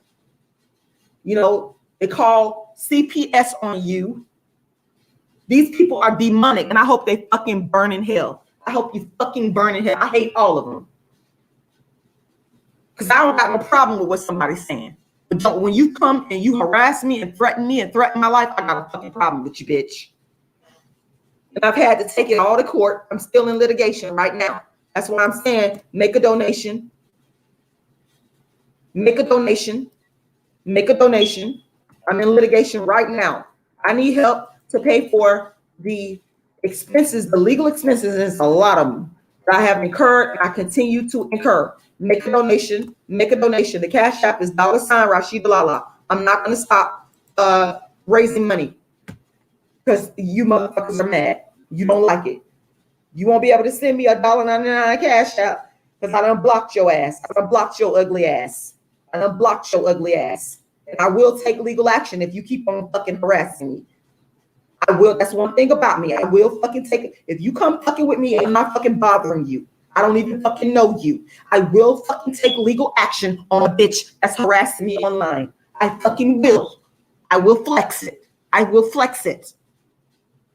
They call CPS on you. These people are demonic, and I hope they fucking burn in hell. I hope you fucking burn in hell. I hate all of them. Because I don't have no problem with what somebody's saying. But when you come and you harass me and threaten my life, I got a fucking problem with you, bitch. And I've had to take it all to court. I'm still in litigation right now. That's why I'm saying make a donation. Make a donation. Make a donation. I'm in litigation right now. I need help to pay for the expenses, the legal expenses, and it's a lot of them that I have incurred and I continue to incur. Make a donation. Make a donation. The Cash App is $rashidalala. I'm not going to stop raising money because you motherfuckers are mad. You don't like it. You won't be able to send me $1.99 Cash App because I done blocked your ass. I done blocked your ugly ass. I done blocked your ugly ass. And I will take legal action if you keep on fucking harassing me. I will. That's one thing about me. I will fucking take it. If you come fucking with me, I'm not fucking bothering you. I don't even fucking know you. I will fucking take legal action on a bitch that's harassing me online. I fucking will. I will flex it. I will flex it.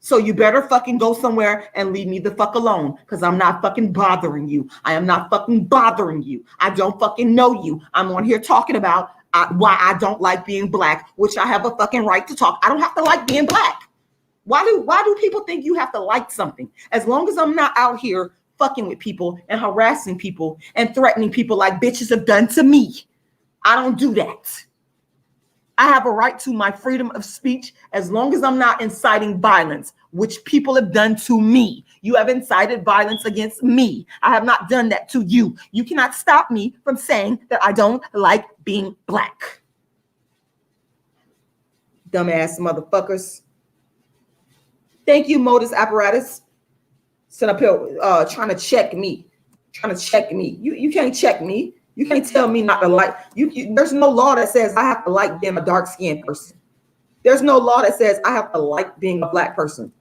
So you better fucking go somewhere and leave me the fuck alone because I'm not fucking bothering you. I am not fucking bothering you. I don't fucking know you. I'm on here talking about why I don't like being black, which I have a fucking right to talk. I don't have to like being black. Why do people think you have to like something? As long as I'm not out here fucking with people and harassing people and threatening people like bitches have done to me, I don't do that. I have a right to my freedom of speech as long as I'm not inciting violence, which people have done to me. You have incited violence against me. I have not done that to you. You cannot stop me from saying that I don't like being black. Dumbass motherfuckers. Thank you, Modus Apparatus. Sit up here trying to check me. You can't check me. You can't tell me not to like you. There's no law that says I have to like being a dark-skinned person. There's no law that says I have to like being a black person.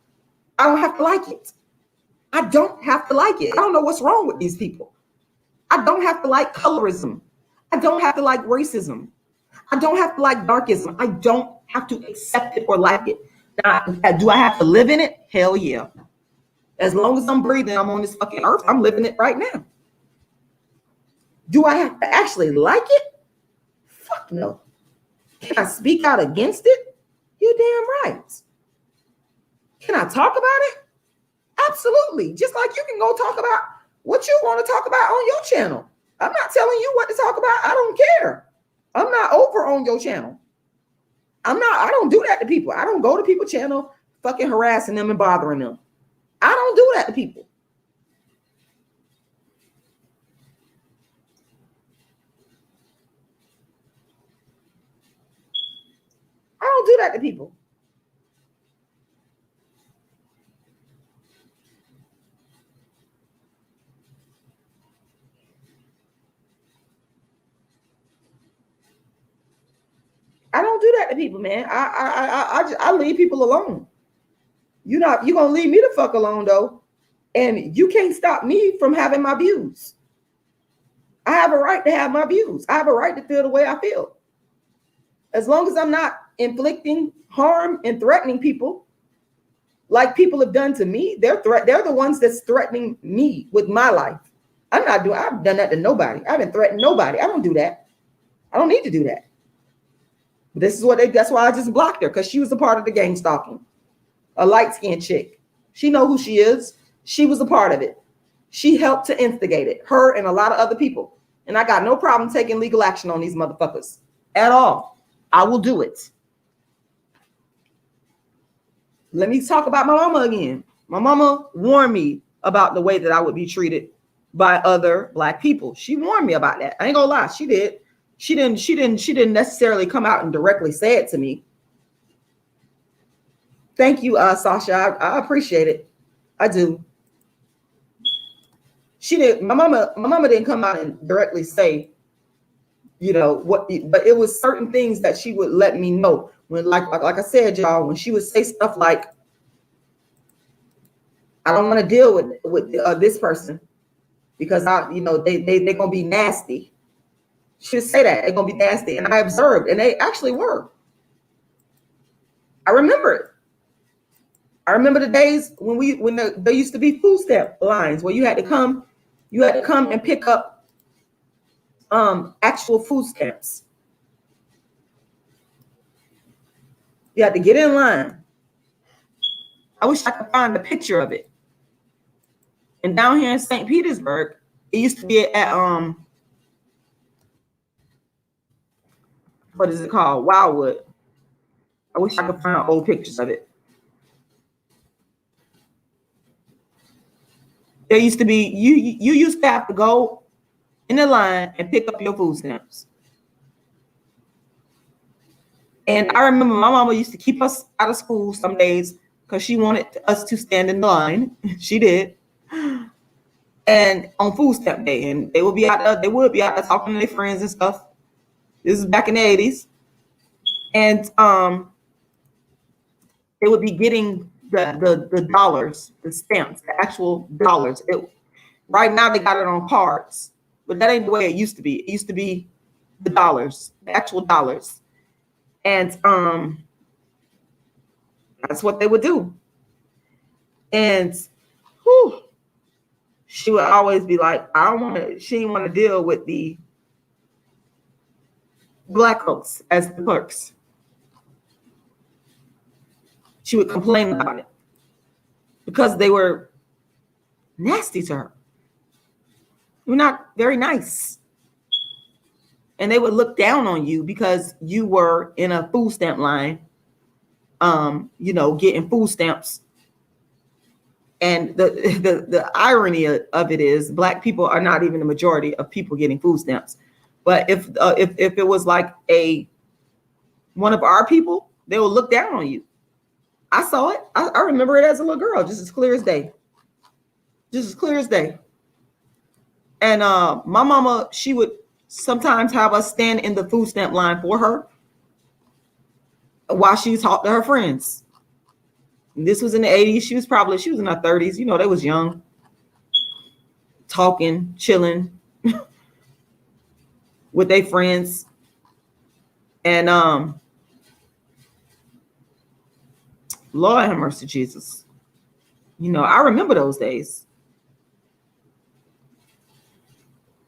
I don't have to like it. I don't have to like it. I don't know what's wrong with these people. I don't have to like colorism. I don't have to like racism. I don't have to like darkism. I don't have to accept it or like it. Now, do I have to live in it? Hell yeah. As long as I'm breathing, I'm on this fucking earth. I'm living it right now. Do I have to actually like it? Fuck no. Can I speak out against it? You're damn right. Can I talk about it? Absolutely. Just like you can go talk about what you want to talk about on your channel. I'm not telling you what to talk about. I don't care. I'm not over on your channel. I don't do that to people. I don't go to people's channel fucking harassing them and bothering them. I don't do that to people. I don't do that to people. I don't do that to people, man. I leave people alone. You're gonna leave me the fuck alone though, and you can't stop me from having my views. I have a right to have my views. I have a right to feel the way I feel. As long as I'm not inflicting harm and threatening people, like people have done to me, they're the ones that's threatening me with my life. I've done that to nobody. I haven't threatened nobody. I don't do that. I don't need to do that. That's why I just blocked her, because she was a part of the gang stalking. A light-skinned chick. She know who she is. She was a part of it. She helped to instigate it. Her and a lot of other people. And I got no problem taking legal action on these motherfuckers at all. I will do it. Let me talk about my mama again. My mama warned me about the way that I would be treated by other Black people. She warned me about that. I ain't gonna lie, she did. She didn't necessarily come out and directly say it to me. Thank you, Sasha. I appreciate it. I do. She did. My mama didn't come out and directly say, you know what, but it was certain things that she would let me know when, like I said, y'all, when she would say stuff like, I don't want to deal with this person because they gonna be nasty. She would say that they're gonna be nasty, and I observed, and they actually were. I remember it. I remember the days when there used to be food stamp lines where you had to come and pick up actual food stamps. You had to get in line. I wish I could find a picture of it. And down here in St. Petersburg, it used to be at what is it called? Wildwood. I wish I could find old pictures of it. There used to be you used to have to go in the line and pick up your food stamps. And I remember my mama used to keep us out of school some days because she wanted us to stand in line. She did. And on food stamp day, and they would be out there talking to their friends and stuff. This is back in the 80s. And they would be getting the dollars, the stamps, the actual dollars. Right now they got it on cards, but that ain't the way it used to be. It used to be the dollars, the actual dollars. And that's what they would do. And whew, she would always be like, she didn't want to deal with the black folks as the clerks. She would complain about it because they were nasty to her. They were not very nice. And they would look down on you because you were in a food stamp line, getting food stamps. And the irony of it is black people are not even the majority of people getting food stamps. But if it was like one of our people, they will look down on you. I saw it. I remember it as a little girl, just as clear as day. Just as clear as day. And my mama, she would sometimes have us stand in the food stamp line for her while she talked to her friends. And this was in the 80s. She was in her 30s. They was young, talking, chilling with their friends. And Lord have mercy, Jesus. I remember those days.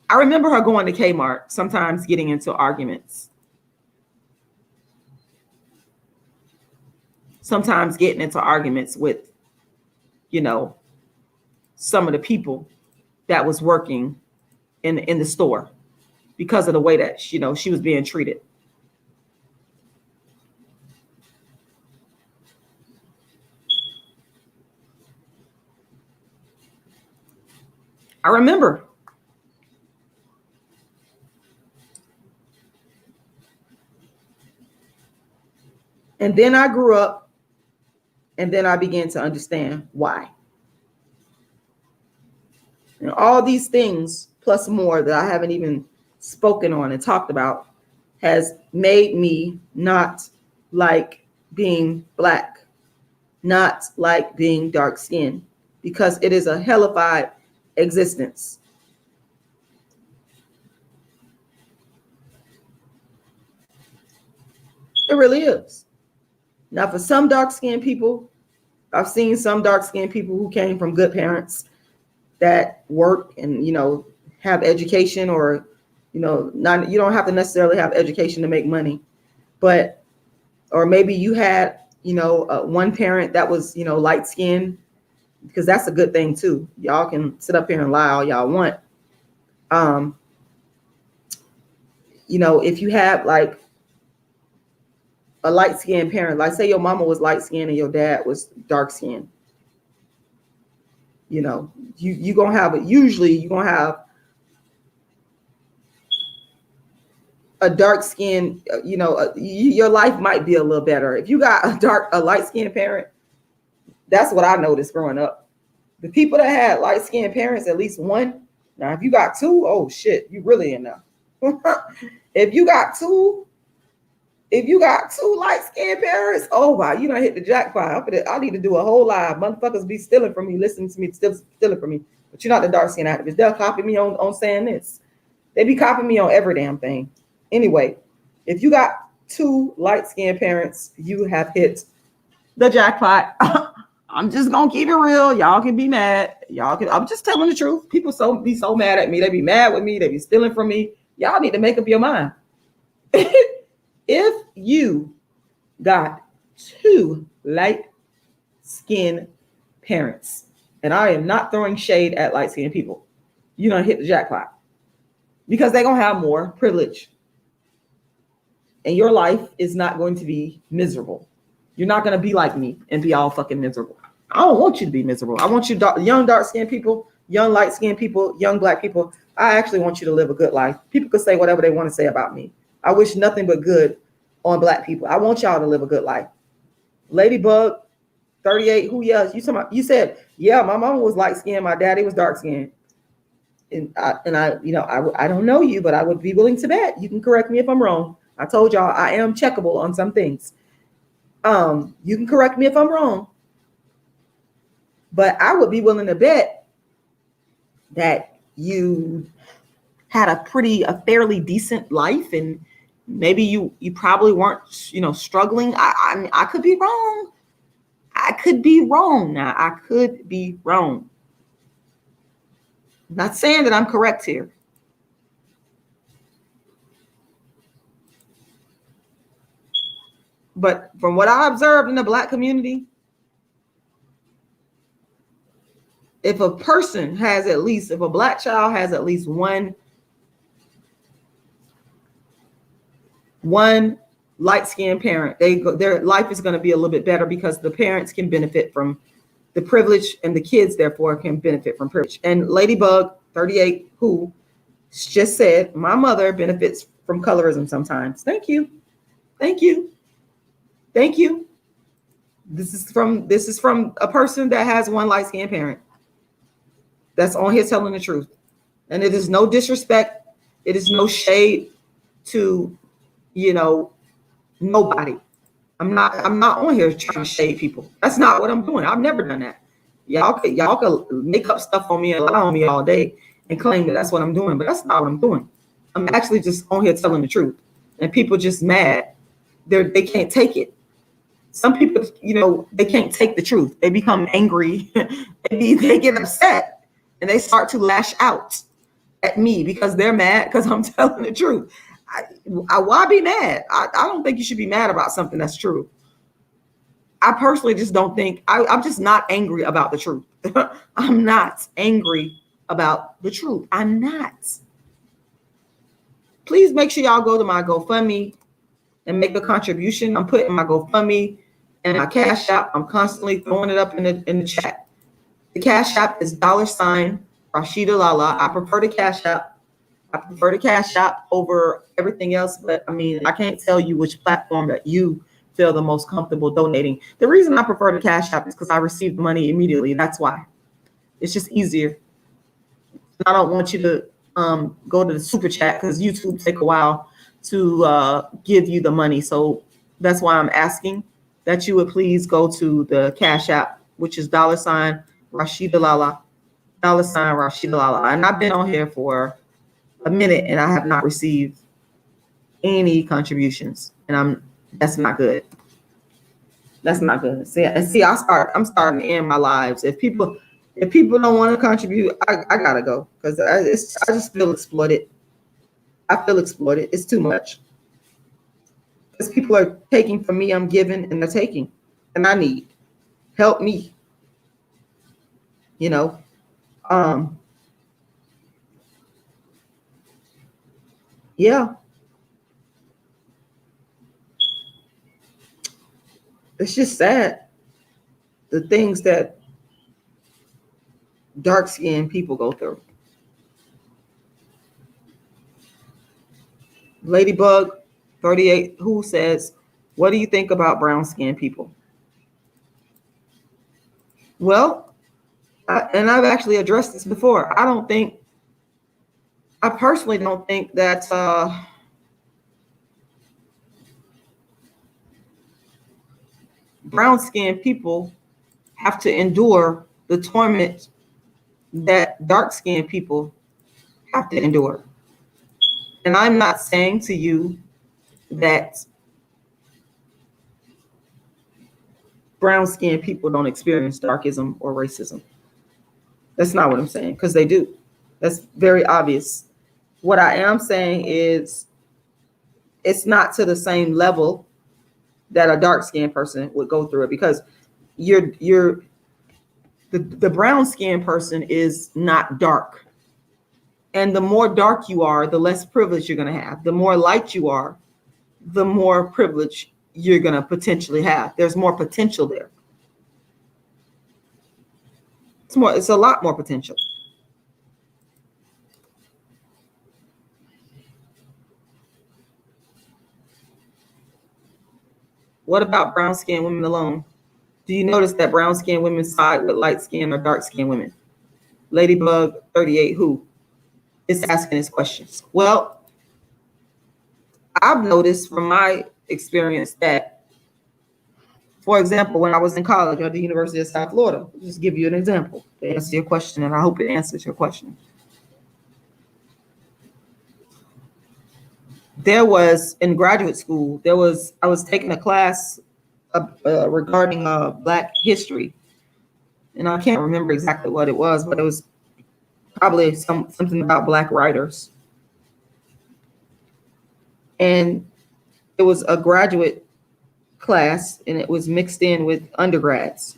I remember her going to Kmart, sometimes getting into arguments. Sometimes getting into arguments with, some of the people that was working in the store because of the way that, she was being treated. I remember. And then I grew up, and then I began to understand why. And all these things, plus more that I haven't even spoken on and talked about, has made me not like being black, not like being dark skinned, because it is a hellified existence. It really is. Now, for some dark-skinned people, I've seen some dark-skinned people who came from good parents that work and, have education, or, not, you don't have to necessarily have education to make money, but, or maybe you had, one parent that was, light-skinned, because that's a good thing too. Y'all can sit up here and lie all y'all want. If you have like a light-skinned parent, like say your mama was light-skinned and your dad was dark-skinned, you're gonna have a dark skin, your life might be a little better. If you got a light-skinned parent, that's what I noticed growing up. The people that had light-skinned parents, at least one. Now, if you got two, oh shit, you really in there. If you got two light-skinned parents, oh wow, you done hit the jackpot. I need to do a whole live. Motherfuckers be stealing from me, listening to me, still stealing from me. But you're not the dark-skinned activist. They'll copy me on saying this. They be copying me on every damn thing. Anyway, if you got two light-skinned parents, you have hit the jackpot. I'm just gonna keep it real. Y'all can be mad. I'm just telling the truth. People be so mad at me. They be mad with me. They be stealing from me. Y'all need to make up your mind. If you got two light-skinned parents And I am not throwing shade at light-skinned people. You don't hit the jackpot because they're going to have more privilege. And your life is not going to be miserable. You're not going to be like me and be all fucking miserable. I don't want you to be miserable. I want you young dark-skinned people, young light-skinned people, young black people. I actually want you to live a good life. People can say whatever they want to say about me. I wish nothing but good on black people. I want y'all to live a good life. Ladybug, 38, who yells? You said, yeah, my mama was light-skinned, my daddy was dark-skinned. And I don't know you, but I would be willing to bet. You can correct me if I'm wrong. I told y'all I am checkable on some things. You can correct me if I'm wrong, but I would be willing to bet that you had a fairly decent life, and maybe you probably weren't, struggling. I could be wrong. I could be wrong. Now I could be wrong. I'm not saying that I'm correct here. But from what I observed in the black community, if a black child has at least one light-skinned parent, their life is going to be a little bit better because the parents can benefit from the privilege and the kids therefore can benefit from privilege. And Ladybug 38, who just said, my mother benefits from colorism sometimes. Thank you. This is from a person that has one light-skinned parent that's on here telling the truth. And it is no disrespect. It is no shade to, nobody. I'm not on here trying to shade people. That's not what I'm doing. I've never done that. Y'all can make up stuff on me and lie on me all day and claim that that's what I'm doing, but that's not what I'm doing. I'm actually just on here telling the truth. And people just mad. They can't take it. Some people, they can't take the truth. They become angry. They get upset and they start to lash out at me because they're mad because I'm telling the truth. Why be mad? I don't think you should be mad about something that's true. I personally just don't think, I'm just not angry about the truth. I'm not angry about the truth. I'm not. Please make sure y'all go to my GoFundMe and make a contribution. I'm putting my GoFundMe and my Cash App. I'm constantly throwing it up in the chat. The Cash App is $rashidalala. I prefer the Cash App. I prefer the Cash App over everything else, but I can't tell you which platform that you feel the most comfortable donating. The reason I prefer the Cash App is because I receive money immediately. That's why. It's just easier. I don't want you to go to the super chat because YouTube take a while to give you the money. So that's why I'm asking that you would please go to the Cash App, which is $rashidalala, $rashidalala. And I've been on here for a minute and I have not received any contributions, and that's not good. That's not good. See, I'm starting to end my lives. If people don't want to contribute, I gotta go because I just feel exploited. I feel exploited. It's too much. Because people are taking from me, I'm giving, and they're taking, and I need help me. Yeah. It's just sad. The things that dark-skinned people go through. Ladybug 38, who says, what do you think about brown-skinned people? Well, and I've actually addressed this before. I personally don't think that brown-skinned people have to endure the torment that dark-skinned people have to endure. And I'm not saying to you that brown-skinned people don't experience darkism or racism. That's not what I'm saying, because they do. That's very obvious. What I am saying is it's not to the same level that a dark-skinned person would go through it, because you're The brown skinned person is not dark. And the more dark you are, the less privilege you're going to have. The more light you are, the more privilege you're going to potentially have. There's more potential there. It's a lot more potential. What about brown skinned women alone? Do you notice that brown skinned women side with light skinned or dark skinned women? Ladybug 38, who is asking this question? Well, I've noticed from my experience that, for example, when I was in college at the University of South Florida, I'll just give you an example to answer your question, and I hope it answers your question. There was, in graduate school, I was taking a class regarding Black history, and I can't remember exactly what it was, but it was probably something about Black writers. And it was a graduate class, and it was mixed in with undergrads.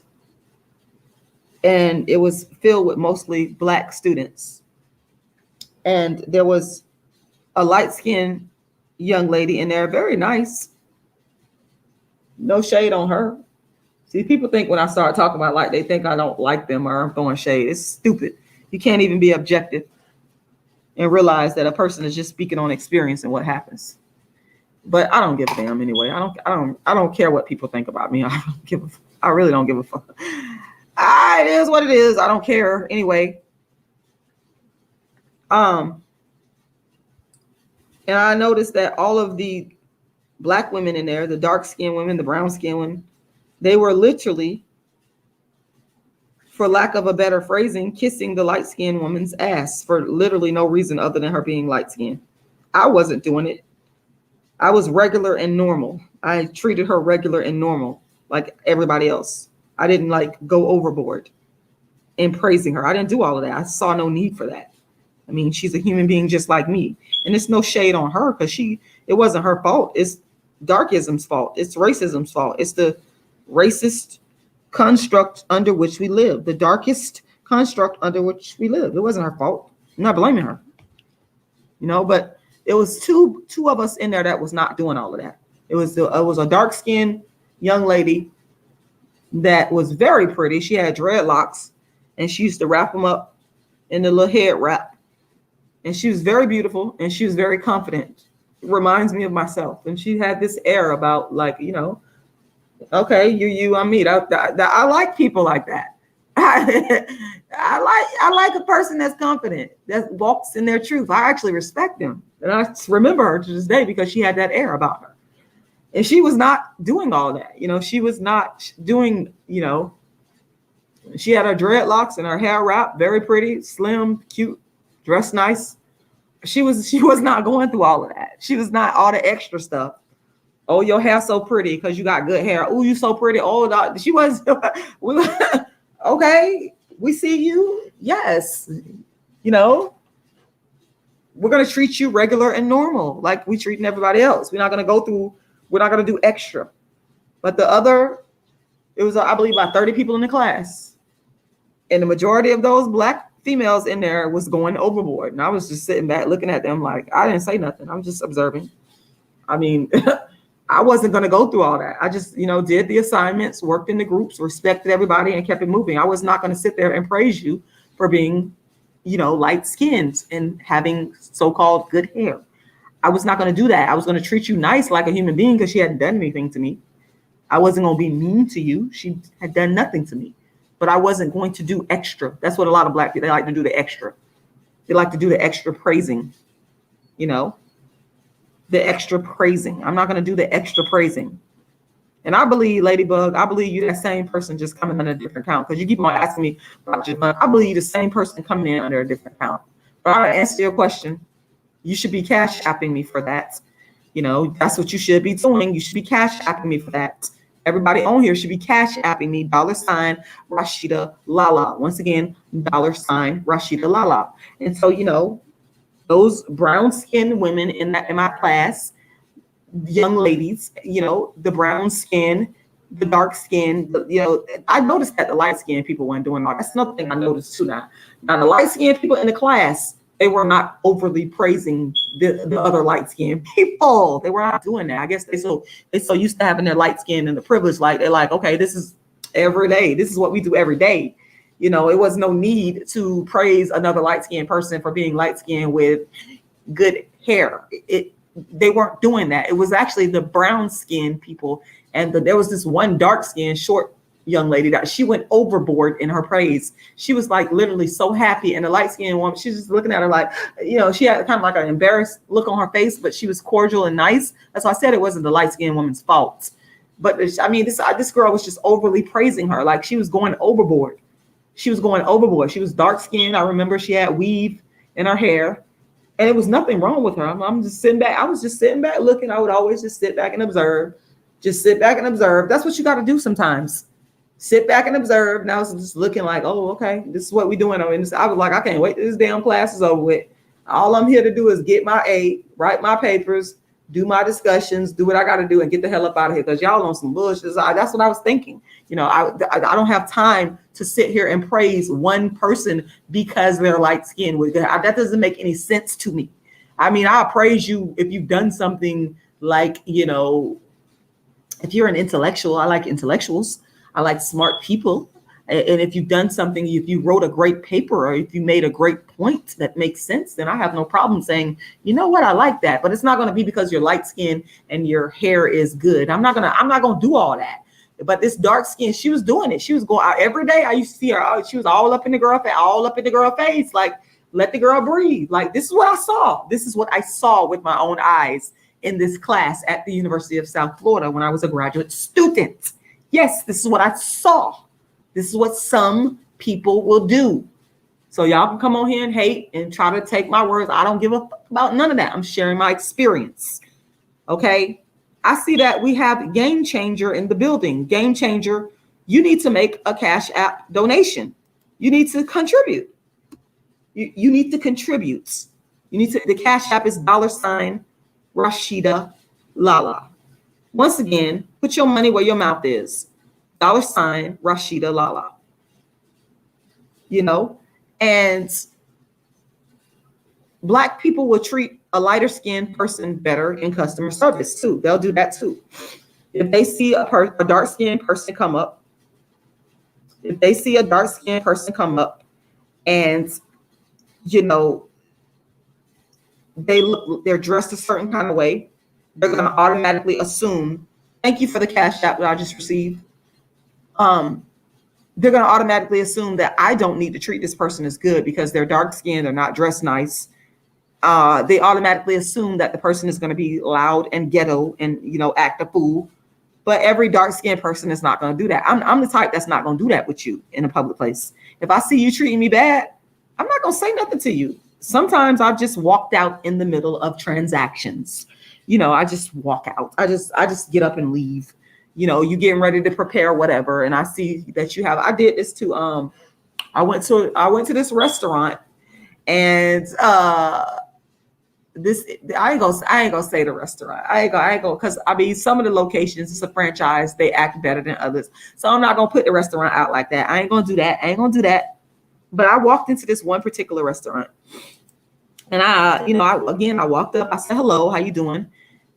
And it was filled with mostly Black students. And there was a light-skinned young lady in there, very nice. No shade on her. See, people think when I start talking about light, they think I don't like them or I'm throwing shade. It's stupid. You can't even be objective and realize that a person is just speaking on experience and what happens. But I don't give a damn anyway. I don't care what people think about me. I really don't give a fuck. It is what it is. I don't care anyway. And I noticed that all of the Black women in there, the dark-skinned women, the brown-skinned women, they were literally, for lack of a better phrasing, kissing the light-skinned woman's ass for literally no reason other than her being light-skinned. I wasn't doing it. I was regular and normal. I treated her regular and normal, like everybody else. I didn't go overboard in praising her. I didn't do all of that. I saw no need for that. I mean, she's a human being just like me. And it's no shade on her because it wasn't her fault. It's darkism's fault. It's racism's fault. It's the racist construct under which we live, the darkest construct under which we live. It wasn't her fault. I'm not blaming her, but it was two of us in there that was not doing all of that. It was a dark-skinned young lady that was very pretty. She had dreadlocks, and she used to wrap them up in the little head wrap. And she was very beautiful, and she was very confident. It reminds me of myself. And she had this air about okay, you, I'm me. I like people like that. I like a person that's confident, that walks in their truth. I actually respect them. And I remember her to this day because she had that air about her. And she was not doing all that. She was not doing, she had her dreadlocks and her hair wrapped, very pretty, slim, cute, dressed nice. She was not going through all of that. She was not all the extra stuff. Oh, your hair so pretty because you got good hair. Oh, you so pretty. Oh, she was. Okay, we see you. Yes, we're gonna treat you regular and normal, like we treating everybody else. We're not gonna do extra. But it was, I believe, about 30 people in the class, and the majority of those Black females in there was going overboard. And I was just sitting back looking at them like I didn't say nothing. I'm just observing. I mean, I wasn't going to go through all that. I just, did the assignments, worked in the groups, respected everybody, and kept it moving. I was not going to sit there and praise you for being, light skinned and having so-called good hair. I was not going to do that. I was going to treat you nice like a human being because she hadn't done anything to me. I wasn't going to be mean to you. She had done nothing to me. But I wasn't going to do extra. That's what a lot of Black people, they like to do the extra. They like to do the extra praising, the extra praising. I'm not going to do the extra praising. And I believe, Ladybug, you that same person just coming under a different count. Because you keep on asking me about your money. I believe you the same person coming in under a different count. But I'll answer your question. You should be cash apping me for that. That's what you should be doing. You should be cash apping me for that. Everybody on here should be cash apping me $ rashidalala. Once again, $ rashidalala. And so, those brown skinned women in my class, young ladies, the brown skin, the dark skin, I noticed that the light skinned people weren't doing all. That's another thing I noticed too now. Now the light skinned people in the class, they were not overly praising the other light skinned people. They were not doing that. I guess they so used to having their light skin and the privilege, like they're like, okay, this is every day. This is what we do every day. It was no need to praise another light skinned person for being light skinned with good hair. They weren't doing that. It was actually the brown skinned people. And there was this one dark skinned short young lady that she went overboard in her praise. She was like literally so happy. And the light skinned woman, she's just looking at her like, she had kind of like an embarrassed look on her face, but she was cordial and nice. That's why I said it wasn't the light skinned woman's fault. But I mean, this girl was just overly praising her. Like she was going overboard. She was going overboard. She was dark skinned. I remember she had weave in her hair. And it was nothing wrong with her. I'm just sitting back. I was just sitting back looking. I would always just sit back and observe. Just sit back and observe. That's what you got to do sometimes. Sit back and observe. And I was just looking like, oh, okay, this is what we're doing. I was like, I can't wait till this damn class is over with. All I'm here to do is get my A, write my papers, do my discussions, do what I got to do, and get the hell up out of here because y'all on some bullshit. That's what I was thinking. I don't have time to sit here and praise one person because they're light skinned. That doesn't make any sense to me. I mean, I'll praise you if you've done something like, if you're an intellectual. I like intellectuals. I like smart people. And if you've done something, if you wrote a great paper or if you made a great point that makes sense, then I have no problem saying, you know what, I like that. But it's not going to be because you're light skinned and your hair is good. I'm not going to do all that. But this dark skin, she was doing it. She was going out every day. I used to see her. She was all up in the girl face, like, let the girl breathe. Like, this is what I saw. This is what I saw with my own eyes in this class at the University of South Florida when I was a graduate student. Yes, this is what I saw. This is what some people will do. So y'all can come on here and hate and try to take my words. I don't give a fuck about none of that. I'm sharing my experience. Okay. I see that we have Game Changer in the building. Game Changer, you need to make a Cash App donation. You need to contribute. You need to contribute. The Cash App is $Rashida Lala. Once again, put your money where your mouth is. $Rashida Lala. And Black people will treat a lighter skinned person better in customer service too. They'll do that too. If they see a dark skinned person come up, and they're dressed a certain kind of way, they're going to automatically assume, thank you for the Cash App that I just received. They're going to automatically assume that I don't need to treat this person as good because they're dark skinned, they're not dressed nice. They automatically assume that the person is going to be loud and ghetto and, act a fool. But every dark skinned person is not going to do that. I'm the type that's not going to do that with you in a public place. If I see you treating me bad, I'm not going to say nothing to you. Sometimes I've just walked out in the middle of transactions. I just walk out. I just get up and leave. You getting ready to prepare whatever, and I see that you have. I did this too. I went to this restaurant, and this I ain't gonna say the restaurant. I ain't gonna because some of the locations, it's a franchise, they act better than others. So I'm not gonna put the restaurant out like that. I ain't gonna do that. But I walked into this one particular restaurant, and I walked up. I said, "Hello, how you doing?"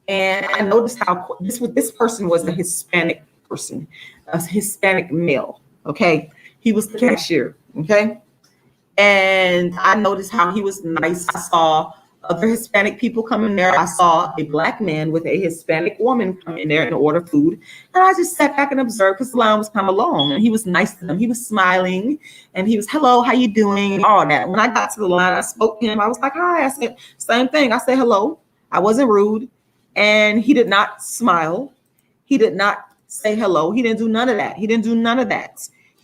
And I noticed how this person was a Hispanic person, a Hispanic male. Okay, he was the cashier. Okay, and I noticed how he was nice. I saw other Hispanic people come in there. I saw a Black man with a Hispanic woman come in there and order food. And I just sat back and observed because the line was kind of long. And he was nice to them. He was smiling and he was, hello, how you doing? And all that. When I got to the line, I spoke to him. I was like, hi. I said, same thing. I said, hello. I wasn't rude. And he did not smile. He did not say hello. He didn't do none of that. He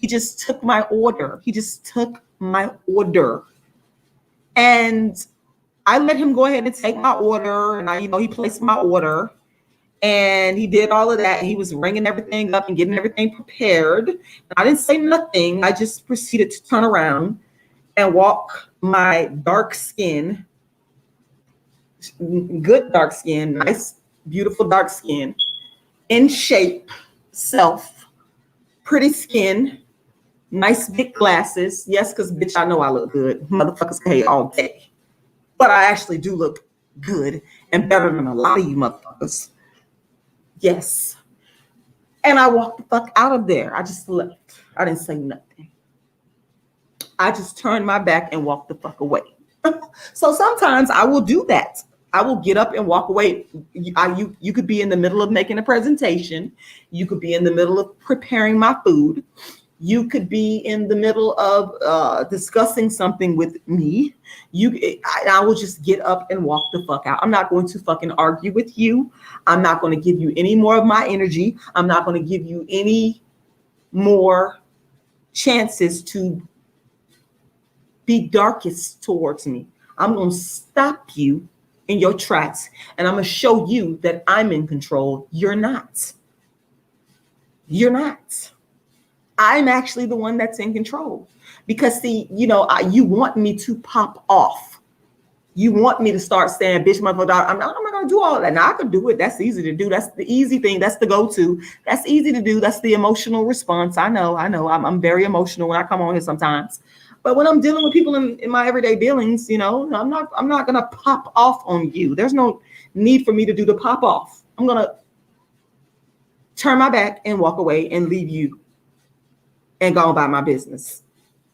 just took my order. And I let him go ahead and take my order, and he placed my order, and he did all of that. He was ringing everything up and getting everything prepared. And I didn't say nothing. I just proceeded to turn around and walk my dark skin, good dark skin, nice, beautiful dark skin, in shape, self, pretty skin, nice big glasses. Yes, because bitch, I know I look good. Motherfuckers can hate all day. But I actually do look good and better than a lot of you motherfuckers. Yes. And I walked the fuck out of there. I just left. I didn't say nothing. I just turned my back and walked the fuck away. So sometimes I will do that. I will get up and walk away. You could be in the middle of making a presentation. You could be in the middle of preparing my food. You could be in the middle of discussing something with me. I will just get up and walk the fuck out. I'm not going to fucking argue with you. I'm not going to give you any more of my energy. I'm not going to give you any more chances to be darkest towards me. I'm going to stop you in your tracks, and I'm going to show you that I'm in control. You're not. You're not. I'm actually the one that's in control. Because see, you want me to pop off. You want me to start saying, bitch, motherfucker, I'm not going to do all that. Now, I could do it. That's easy to do. That's the easy thing. That's the go-to. That's easy to do. That's the emotional response. I know. I'm very emotional when I come on here sometimes. But when I'm dealing with people in my everyday dealings, I'm not going to pop off on you. There's no need for me to do the pop off. I'm going to turn my back and walk away and leave you and go about my business.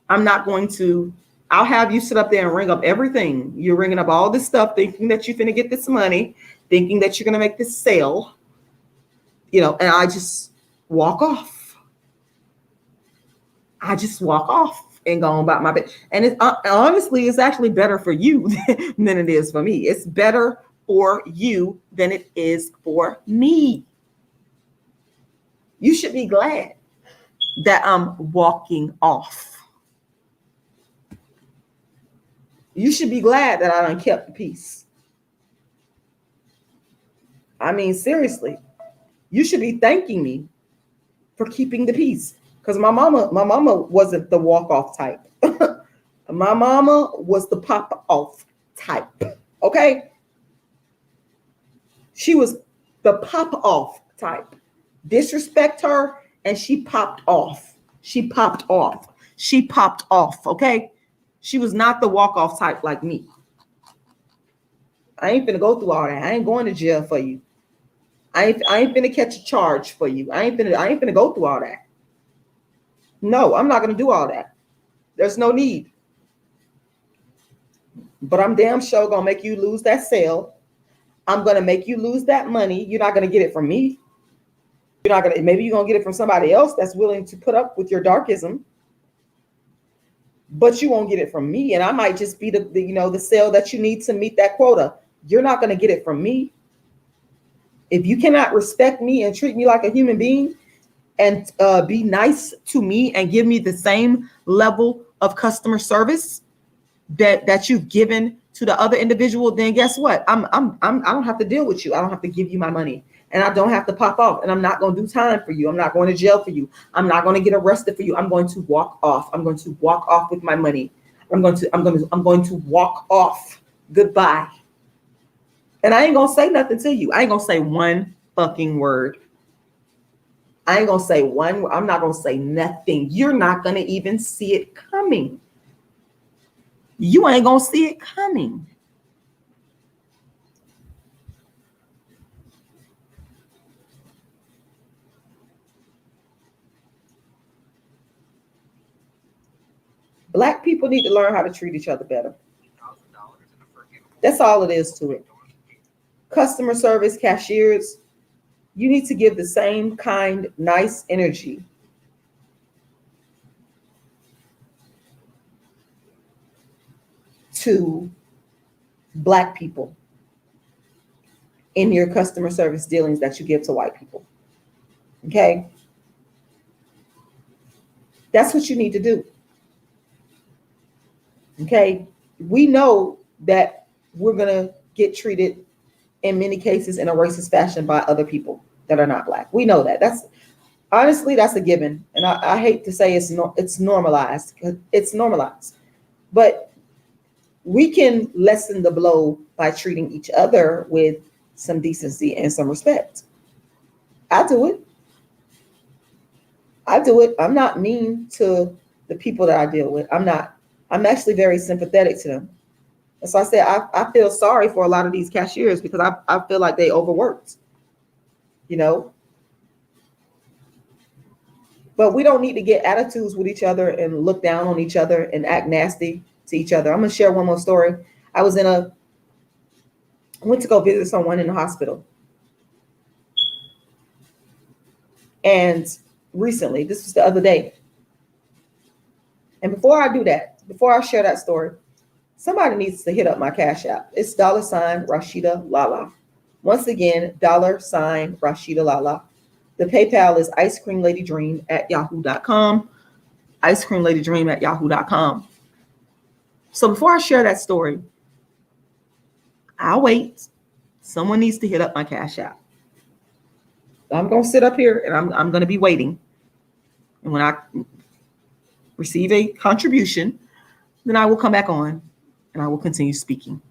I'm not going to, I'll have you sit up there and ring up everything. You're ringing up all this stuff, thinking that you're going to get this money, thinking that you're going to make this sale, and I just walk off. I just walk off and go about my business. And it honestly, it's actually better for you than it is for me. It's better for you than it is for me. You should be glad that I'm walking off. You should be glad that I done kept the peace. I mean, seriously, you should be thanking me for keeping the peace. Because my mama wasn't the walk-off type. My mama was the pop-off type. Okay? She was the pop-off type. Disrespect her, and she popped off. She popped off. She popped off, okay? She was not the walk-off type like me. I ain't finna go through all that. I ain't going to jail for you. I ain't finna catch a charge for you. I ain't finna go through all that. No, I'm not gonna do all that. There's no need. But I'm damn sure gonna make you lose that sale. I'm gonna make you lose that money. You're not gonna get it from me. Maybe you're gonna get it from somebody else that's willing to put up with your darkism. But you won't get it from me. And I might just be the sale that you need to meet that quota. You're not gonna get it from me. If you cannot respect me and treat me like a human being, and be nice to me and give me the same level of customer service that you've given to the other individual, then guess what? I don't have to deal with you. I don't have to give you my money, and I don't have to pop off, and I'm not going to do time for you. I'm not going to jail for you. I'm not going to get arrested for you. I'm going to walk off. I'm going to walk off with my money. I'm going to walk off. Goodbye. And I ain't going to say nothing to you. I ain't going to say one fucking word. I ain't gonna say one. I'm not gonna say nothing. You're not gonna even see it coming. You ain't gonna see it coming. Black people need to learn how to treat each other better. That's all it is to it. Customer service, cashiers, you need to give the same kind, nice energy to Black people in your customer service dealings that you give to white people. Okay? That's what you need to do. Okay? We know that we're going to get treated in many cases in a racist fashion by other people that are not Black. We know that. That's a given. And I hate to say it's normalized. It's normalized. But we can lessen the blow by treating each other with some decency and some respect. I do it. I do it. I'm not mean to the people that I deal with. I'm not. I'm actually very sympathetic to them. And so I said, I feel sorry for a lot of these cashiers because I feel like they overworked, you know. But we don't need to get attitudes with each other and look down on each other and act nasty to each other. I'm gonna share one more story. I went to go visit someone in the hospital. And recently, this was the other day. And before I do that, before I share that story, somebody needs to hit up my Cash App. It's $Rashida Lala. Once again, $Rashida Lala. The PayPal is icecreamladydream@yahoo.com. Icecreamladydream@yahoo.com. So before I share that story, I'll wait. Someone needs to hit up my Cash App. I'm going to sit up here and I'm going to be waiting. And when I receive a contribution, then I will come back on and I will continue speaking.